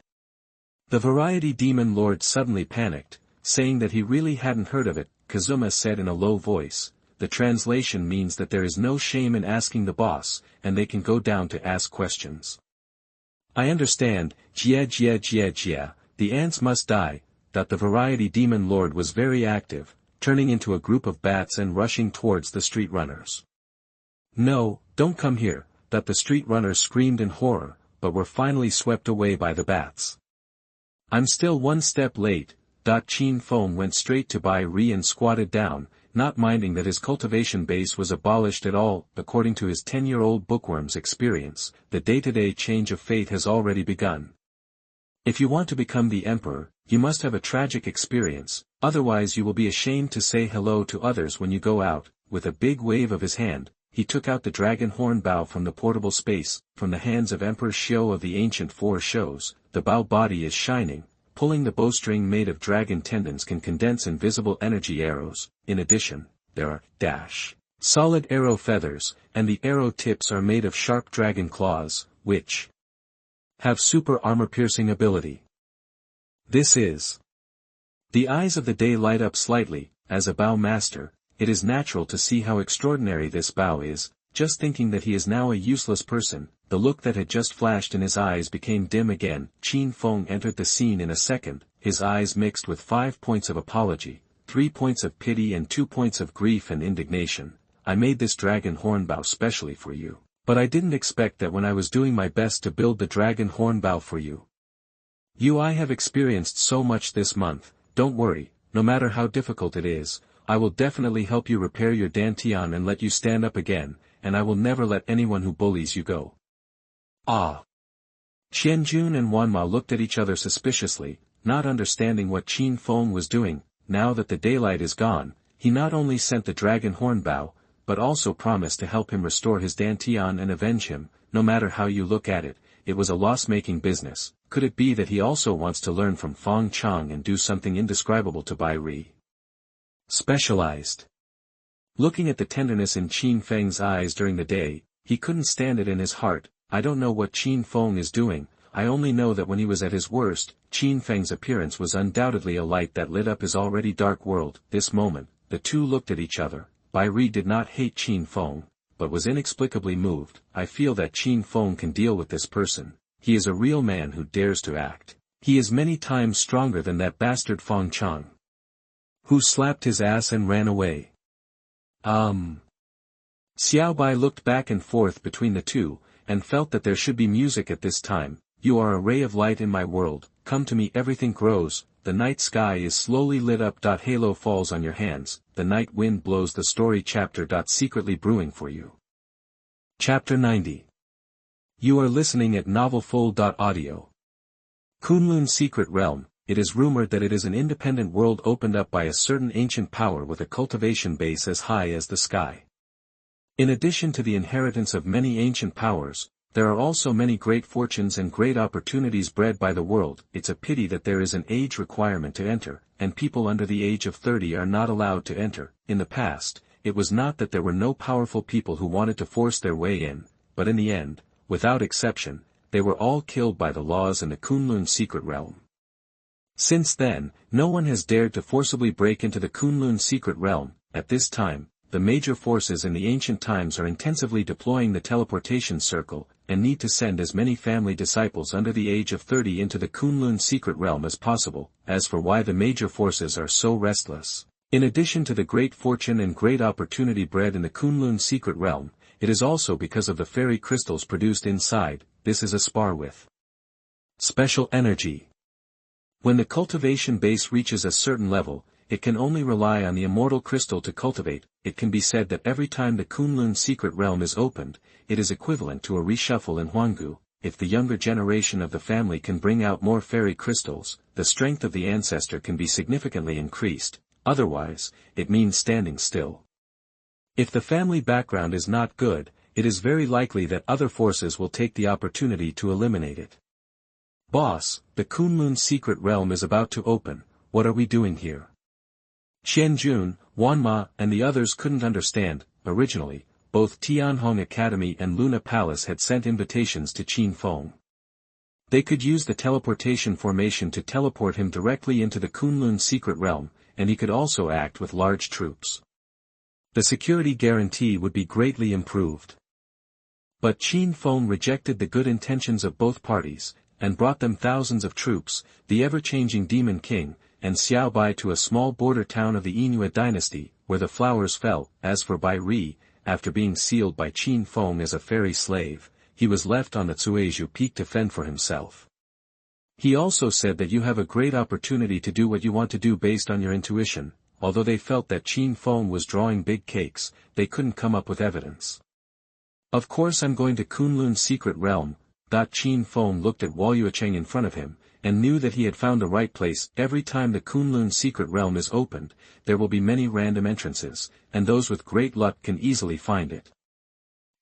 S1: The variety demon lord suddenly panicked, saying that he really hadn't heard of it. Kazuma said in a low voice, the translation means that there is no shame in asking the boss, and they can go down to ask questions. I understand. Jie Jie Jie Jie, the ants must die. The variety demon lord was very active, turning into a group of bats and rushing towards the street runners. No, don't come here. The street runners screamed in horror, but were finally swept away by the bats. I'm still one step late. Qin Feng went straight to Bai Ri and squatted down, not minding that his cultivation base was abolished at all. According to his 10-year-old bookworm's experience, the day-to-day change of fate has already begun. If you want to become the emperor, you must have a tragic experience, otherwise you will be ashamed to say hello to others when you go out. With a big wave of his hand, he took out the dragon horn bow from the portable space. From the hands of Emperor Xiao of the ancient four shows, the bow body is shining. Pulling the bowstring made of dragon tendons can condense invisible energy arrows. In addition, there are solid arrow feathers, and the arrow tips are made of sharp dragon claws, which have super armor-piercing ability. This is. The eyes of the day light up slightly. As a bow master, it is natural to see how extraordinary this bow is. Just thinking that he is now a useless person, the look that had just flashed in his eyes became dim again. Qin Feng entered the scene in a second, his eyes mixed with 5 points of apology, 3 points of pity and 2 points of grief and indignation. I made this dragon horn bow specially for you, but I didn't expect that when I was doing my best to build the dragon horn bow for you. I have experienced so much this month. Don't worry, no matter how difficult it is, I will definitely help you repair your dantian and let you stand up again, and I will never let anyone who bullies you go. Ah! Qianjun and Wanma looked at each other suspiciously, not understanding what Qin Feng was doing. Now that the daylight is gone, he not only sent the dragon horn bow, but also promised to help him restore his dantian and avenge him. No matter how you look at it, it was a loss-making business. Could it be that he also wants to learn from Feng Chang and do something indescribable to Bai Ri? Specialized. Looking at the tenderness in Qin Feng's eyes during the day, he couldn't stand it in his heart. I don't know what Qin Feng is doing, I only know that when he was at his worst, Qin Feng's appearance was undoubtedly a light that lit up his already dark world. This moment, the two looked at each other. Bai Ri did not hate Qin Feng, but was inexplicably moved. I feel that Qin Feng can deal with this person. He is a real man who dares to act. He is many times stronger than that bastard Feng Chang, who slapped his ass and ran away. Xiao Bai looked back and forth between the two, and felt that there should be music at this time. You are a ray of light in my world. come to me everything grows, the night sky is slowly lit up. Halo falls on your hands, the night wind blows the story chapter. Secretly brewing for you. Chapter 90. You are listening at novelfull.audio. Kunlun's secret realm. It is rumored that it is an independent world opened up by a certain ancient power with a cultivation base as high as the sky. In addition to the inheritance of many ancient powers, there are also many great fortunes and great opportunities bred by the world. It's a pity that there is an age requirement to enter, and people under the age of 30 are not allowed to enter. In the past, it was not that there were no powerful people who wanted to force their way in, but in the end, without exception, they were all killed by the laws in the Kunlun secret realm. Since then, no one has dared to forcibly break into the Kunlun secret realm. At this time, the major forces in the ancient times are intensively deploying the teleportation circle, and need to send as many family disciples under the age of 30 into the Kunlun secret realm as possible. As for why the major forces are so restless, in addition to the great fortune and great opportunity bred in the Kunlun secret realm, it is also because of the fairy crystals produced inside. This is a spar with special energy. When the cultivation base reaches a certain level, it can only rely on the immortal crystal to cultivate. It can be said that every time the Kunlun secret realm is opened, it is equivalent to a reshuffle in Huanggu. If the younger generation of the family can bring out more fairy crystals, the strength of the ancestor can be significantly increased. Otherwise, it means standing still. If the family background is not good, it is very likely that other forces will take the opportunity to eliminate it. Boss, the Kunlun secret realm is about to open. What are we doing here? Xianjun, Wanma, and the others couldn't understand. Originally, both Tianhong Academy and Luna Palace had sent invitations to Qin Feng. They could use the teleportation formation to teleport him directly into the Kunlun secret realm, and he could also act with large troops. The security guarantee would be greatly improved. But Qin Feng rejected the good intentions of both parties, and brought them thousands of troops, the ever-changing Demon King, and Xiao Bai to a small border town of the Yinhua dynasty, where the flowers fell. As for Bai Ri, after being sealed by Qin Feng as a fairy slave, he was left on the Cuizhu Peak to fend for himself. He also said that you have a great opportunity to do what you want to do based on your intuition. Although they felt that Qin Feng was drawing big cakes, they couldn't come up with evidence. Of course I'm going to Kunlun's secret realm. Qin Feng looked at Walyuecheng in front of him, and knew that he had found the right place. Every time the Kunlun secret realm is opened, there will be many random entrances, and those with great luck can easily find it.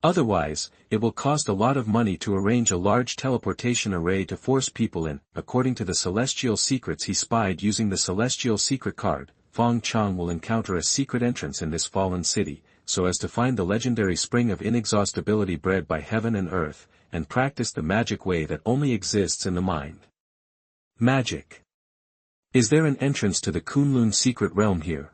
S1: Otherwise, it will cost a lot of money to arrange a large teleportation array to force people in. According to the celestial secrets he spied using the celestial secret card, Feng Chang will encounter a secret entrance in this fallen city, so as to find the legendary spring of inexhaustibility bred by heaven and earth, and practice the magic way that only exists in the mind. Magic. Is there an entrance to the Kunlun secret realm here?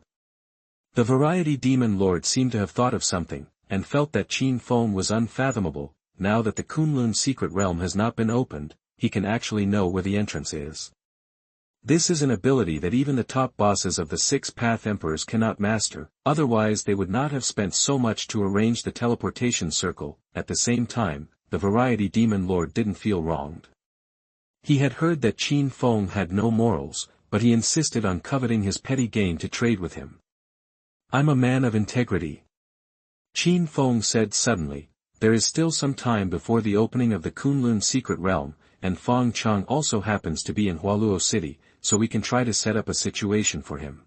S1: The variety demon lord seemed to have thought of something, and felt that Qin Feng was unfathomable. Now that the Kunlun secret realm has not been opened, he can actually know where the entrance is. This is an ability that even the top bosses of the Six Path Emperors cannot master, otherwise they would not have spent so much to arrange the teleportation circle. At the same time, the variety demon lord didn't feel wronged. He had heard that Qin Feng had no morals, but he insisted on coveting his petty gain to trade with him. I'm a man of integrity. Qin Feng said suddenly. There is still some time before the opening of the Kunlun secret realm, and Feng Chang also happens to be in Hualuo City, so we can try to set up a situation for him.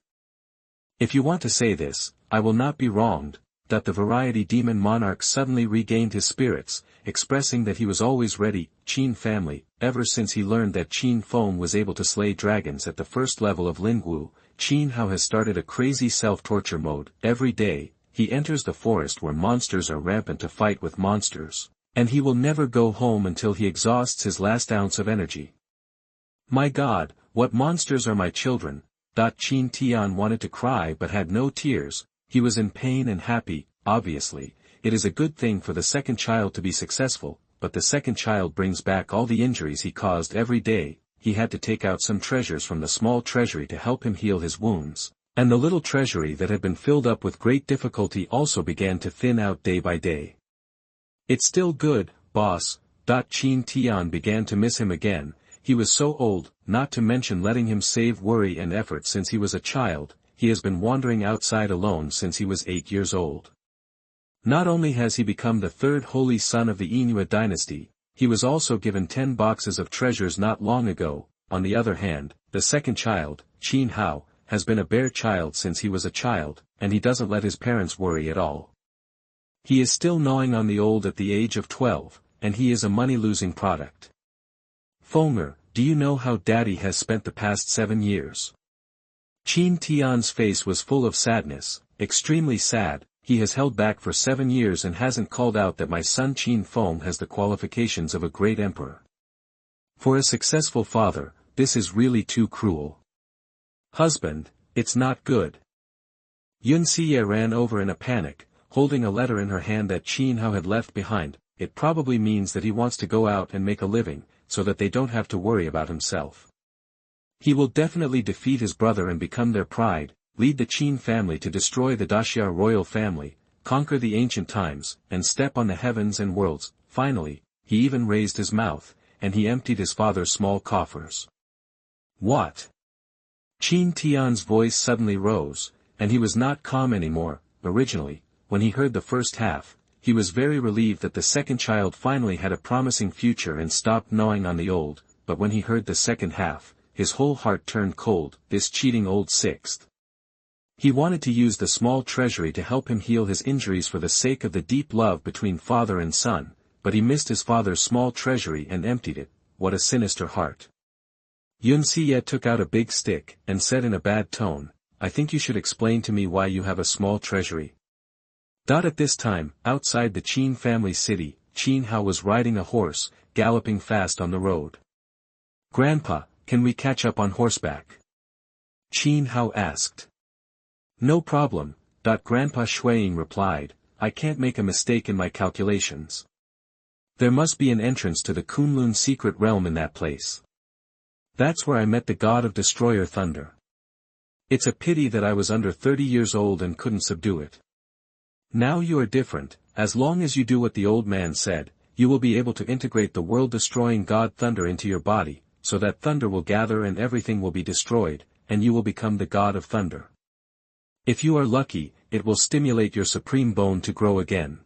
S1: If you want to say this, I will not be wronged. That the variety demon monarch suddenly regained his spirits, expressing that he was always ready. Qin family, ever since he learned that Qin Feng was able to slay dragons at the first level of Lingwu, Qin Hao has started a crazy self-torture mode. Every day, he enters the forest where monsters are rampant to fight with monsters, and he will never go home until he exhausts his last ounce of energy. My God, what monsters are my children? Qin Tian wanted to cry but had no tears. He was in pain and happy. Obviously, it is a good thing for the second child to be successful, but the second child brings back all the injuries he caused every day. He had to take out some treasures from the small treasury to help him heal his wounds, and the little treasury that had been filled up with great difficulty also began to thin out day by day. It's still good, boss. Qin Tian began to miss him again. he was so old, not to mention letting him save worry and effort since he was a child, he has been wandering outside alone since he was 8 years old. Not only has he become the third holy son of the Inua dynasty, he was also given 10 boxes of treasures not long ago. On the other hand, the second child, Qin Hao, has been a bare child since he was a child, and he doesn't let his parents worry at all. He is still gnawing on the old at the age of 12, and he is a money-losing product. Fenger, do you know how Daddy has spent the past 7 years? Qin Tian's face was full of sadness, extremely sad. He has held back for 7 years and hasn't called out that my son Qin Feng has the qualifications of a great emperor. For a successful father, this is really too cruel. Husband, it's not good. Yunxie ran over in a panic, holding a letter in her hand that Qin Hao had left behind. It probably means that he wants to go out and make a living, so that they don't have to worry about himself. He will definitely defeat his brother and become their pride, lead the Qin family to destroy the Daxia royal family, conquer the ancient times, and step on the heavens and worlds. Finally, he even raised his mouth, and he emptied his father's small coffers. What? Qin Tian's voice suddenly rose, and he was not calm anymore. Originally, when he heard the first half, he was very relieved that the second child finally had a promising future and stopped gnawing on the old, but when he heard the second half, his whole heart turned cold. This cheating old sixth. He wanted to use the small treasury to help him heal his injuries for the sake of the deep love between father and son, but he missed his father's small treasury and emptied it. What a sinister heart. Yunxie took out a big stick, and said in a bad tone, I think you should explain to me why you have a small treasury. At this time, outside the Qin family city, Qin Hao was riding a horse, galloping fast on the road. Grandpa, can we catch up on horseback? Qin Hao asked. No problem, Grandpa Shuiying replied, I can't make a mistake in my calculations. There must be an entrance to the Kunlun secret realm in that place. That's where I met the god of destroyer thunder. It's a pity that I was under 30 years old and couldn't subdue it. Now you are different. As long as you do what the old man said, you will be able to integrate the world-destroying god thunder into your body, so that thunder will gather and everything will be destroyed, and you will become the god of thunder. If you are lucky, it will stimulate your supreme bone to grow again.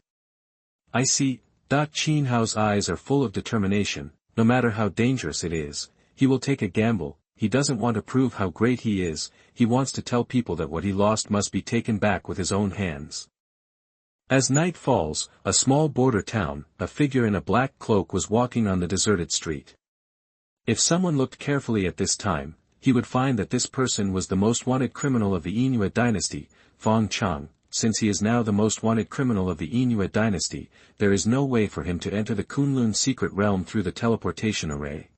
S1: I see. Qin Hao's eyes are full of determination. No matter how dangerous it is, he will take a gamble. He doesn't want to prove how great he is, he wants to tell people that what he lost must be taken back with his own hands. As night falls, a small border town, a figure in a black cloak was walking on the deserted street. If someone looked carefully at this time, he would find that this person was the most wanted criminal of the Inua dynasty, Feng Chang. Since he is now the most wanted criminal of the Inua dynasty, there is no way for him to enter the Kunlun secret realm through the teleportation array.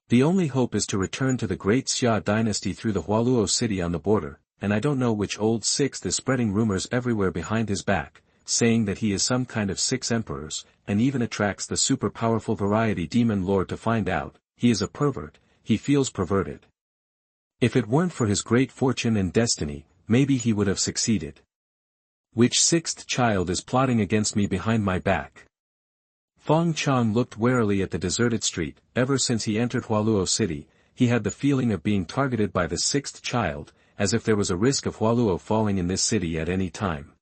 S1: The only hope is to return to the great Xia dynasty through the Hualuo city on the border, and I don't know which old sixth is spreading rumors everywhere behind his back, saying that he is some kind of 6 emperors, and even attracts the super powerful variety demon lord to find out. He is a pervert, he feels perverted. If it weren't for his great fortune and destiny, maybe he would have succeeded. Which 6th child is plotting against me behind my back? Feng Chang looked warily at the deserted street. Ever since he entered Hualuo city, he had the feeling of being targeted by the 6th child, as if there was a risk of Hualuo falling in this city at any time.